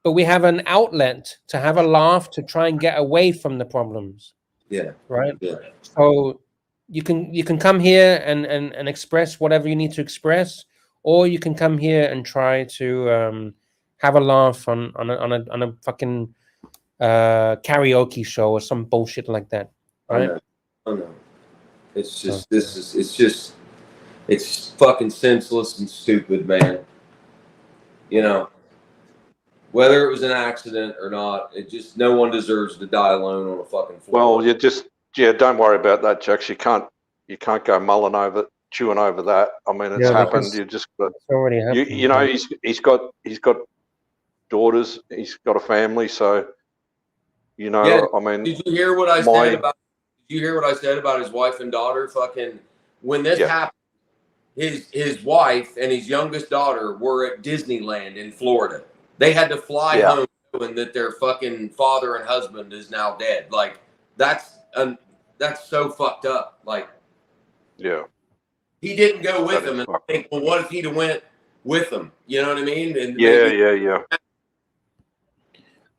but we have an outlet to have a laugh to try and get away from the problems. Yeah. Right. Yeah. So you can come here and express whatever you need to express, or you can come here and try to have a laugh on a fucking karaoke show or some bullshit like that. Right? I know. It's just it's fucking senseless and stupid, man. You know, whether it was an accident or not, no one deserves to die alone on a fucking floor. Well, don't worry about that, Jax. You can't go chewing over that. I mean, it's happened. You just it's already happened. You know, he's got daughters. He's got a family. So, you know, Yeah. I mean, Did you hear what I said about? Did you hear what I said about his wife and daughter? Fucking when this happened, his wife and his youngest daughter were at Disneyland in Florida. They had to fly home knowing that their fucking father and husband is now dead. Like that's so fucked up. Like, he didn't go with them, and I think, well, what if he'd have went with them? You know what I mean?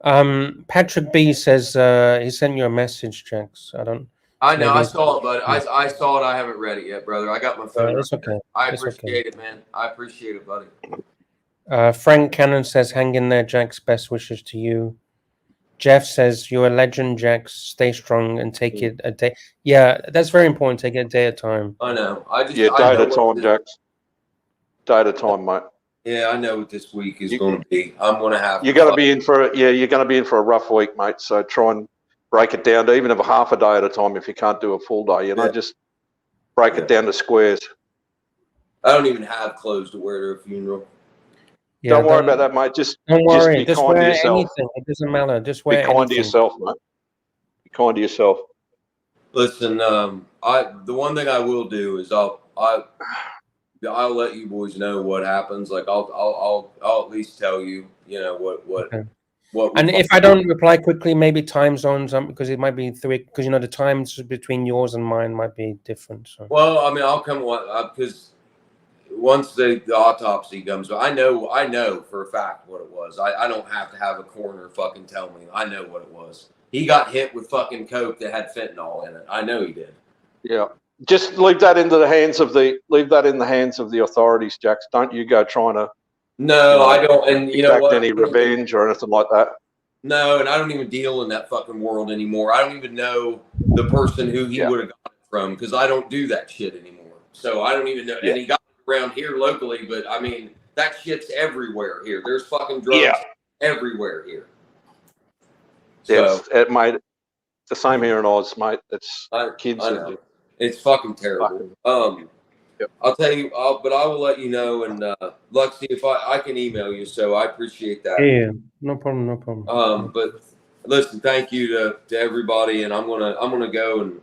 And Patrick B says he sent you a message, Jax. I know. I saw it, but I saw it. I haven't read it yet, brother. I got my phone. It's okay. I appreciate it, man. I appreciate it, buddy. Frank Cannon says, hang in there, Jax. Best wishes to you. Jeff says, you're a legend, Jax. Stay strong and take it a day. Yeah, that's very important. Take it a day at a time. I know. Day at a time, Jax. Day at a time, mate. Yeah, I know what this week is going to be. I'm going to have. You're going to be in for a rough week, mate. So try and break it down to even a half a day at a time. If you can't do a full day, just break it down to squares. I don't even have clothes to wear to a funeral. Yeah, don't worry about that, mate. Just don't worry. Just be kind to yourself. Anything. It doesn't matter. Just wear Be kind to yourself, mate. Be kind to yourself. Listen, the one thing I will do is I'll let you boys know what happens. Like I'll at least tell you, you know, what. Okay. And if I don't reply quickly, maybe time zones, because it might be 3. Because you know the times between yours and mine might be different. So. Well, I mean, I'll come because once the autopsy comes, I know for a fact what it was. I don't have to have a coroner fucking tell me. I know what it was. He got hit with fucking coke that had fentanyl in it. I know he did. Yeah. Just leave that in the hands of the authorities, Jax. Don't you go trying to. No, I don't. And you know what? Any revenge or anything like that. No, and I don't even deal in that fucking world anymore. I don't even know the person who he would have got it from because I don't do that shit anymore. So I don't even know. And he got around here locally, but I mean that shit's everywhere here. There's fucking drugs everywhere here. Yeah, So mate, the same here in Oz, mate. It's kids. I know. It's fucking terrible. I'll tell you, but I will let you know. And Luxy, if I can email you, so I appreciate that. Yeah, no problem, no problem. But listen, thank you to everybody, and I'm gonna go and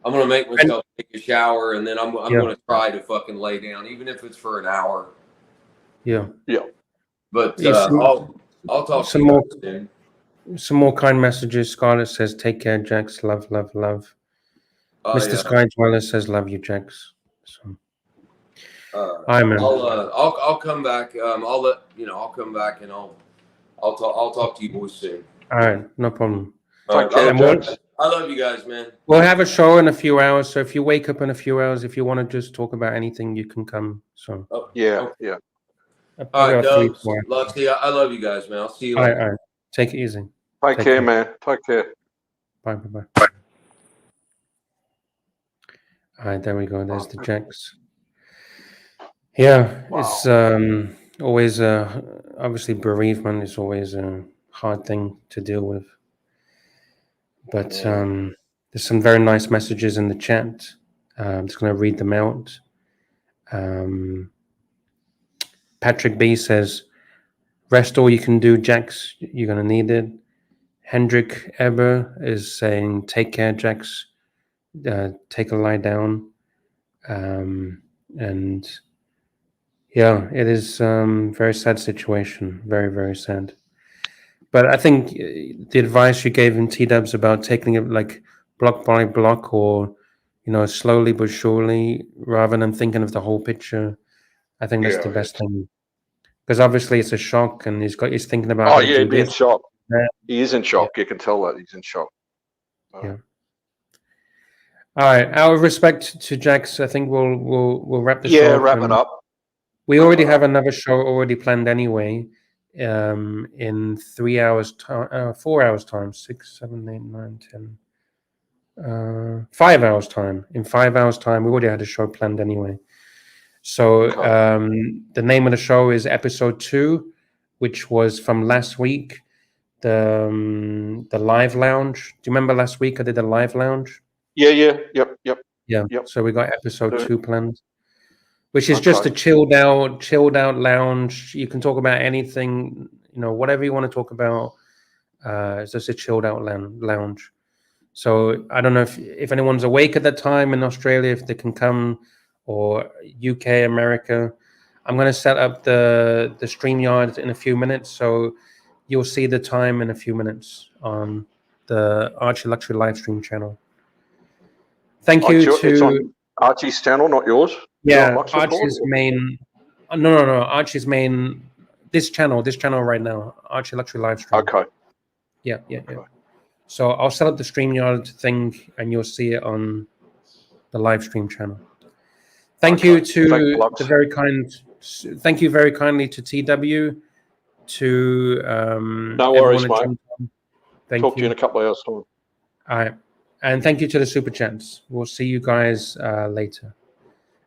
I'm gonna make myself take a shower, and then I'm gonna try to fucking lay down, even if it's for an hour. Yeah. But I'll talk to you more. soon. Some more kind messages. Scarlett says, "Take care, Jax. Love, love, love." Mr. Sky Dweller says, "Love you, Jax." So, man. I'll come back. I'll let you know. I'll come back and I'll talk to you boys soon. All right, no problem. I love you guys, man. We'll have a show in a few hours. So if you wake up in a few hours, if you want to just talk about anything, you can come. So yeah. All right, Dubs, Luxy, I love you guys, man. I'll see you later. All right. Take it easy. Take care, man. Take care. Bye. All right, there we go. There's the Jax. Yeah, it's always obviously bereavement is always a hard thing to deal with. But there's some very nice messages in the chat. I'm just going to read them out. Patrick B says, "Rest all you can do, Jax. You're going to need it." Hendrik Eber is saying, "Take care, Jax. Take a lie down." And yeah, it is very sad situation. Very, very sad. But I think the advice you gave in T-Dubs about taking it like block by block, or slowly but surely, rather than thinking of the whole picture, I think that's the best thing. Because obviously it's a shock, and he's thinking about. Oh yeah, he'd be in shock. He is in shock. You can tell that he's in shock. Yeah. All right. Out of respect to Jax, I think we'll wrap the show. Yeah, wrap it up. We already have another show already planned anyway. In 3 hours time, 4 hours time, 6, 7, 8, 9, 10, 5 hours time. In 5 hours time, we already had a show planned anyway. So the name of the show is episode 2, which was from last week. The live lounge. Do you remember last week I did a live lounge? Yeah. Yep. So we got episode 2 planned, which is just a chilled out lounge. You can talk about anything, whatever you want to talk about. It's just a chilled out lounge. So I don't know if anyone's awake at that time in Australia, if they can come, or UK, America. I'm going to set up the StreamYard in a few minutes, so you'll see the time in a few minutes on the Archie Luxury Livestream channel. Thank you It's on Archie's channel, not yours. Yeah, Archie's main. No. Archie's main. This channel right now, Archie Luxury Livestream. Okay. Yeah. So I'll set up the StreamYard thing, and you'll see it on the live stream channel. Thank you to the very kind. Thank you very kindly to TW. To no worries, mate. Talk to you in a couple of hours time. All right, and thank you to the super chats. We'll see you guys later.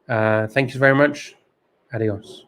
Thank you very much. Adios.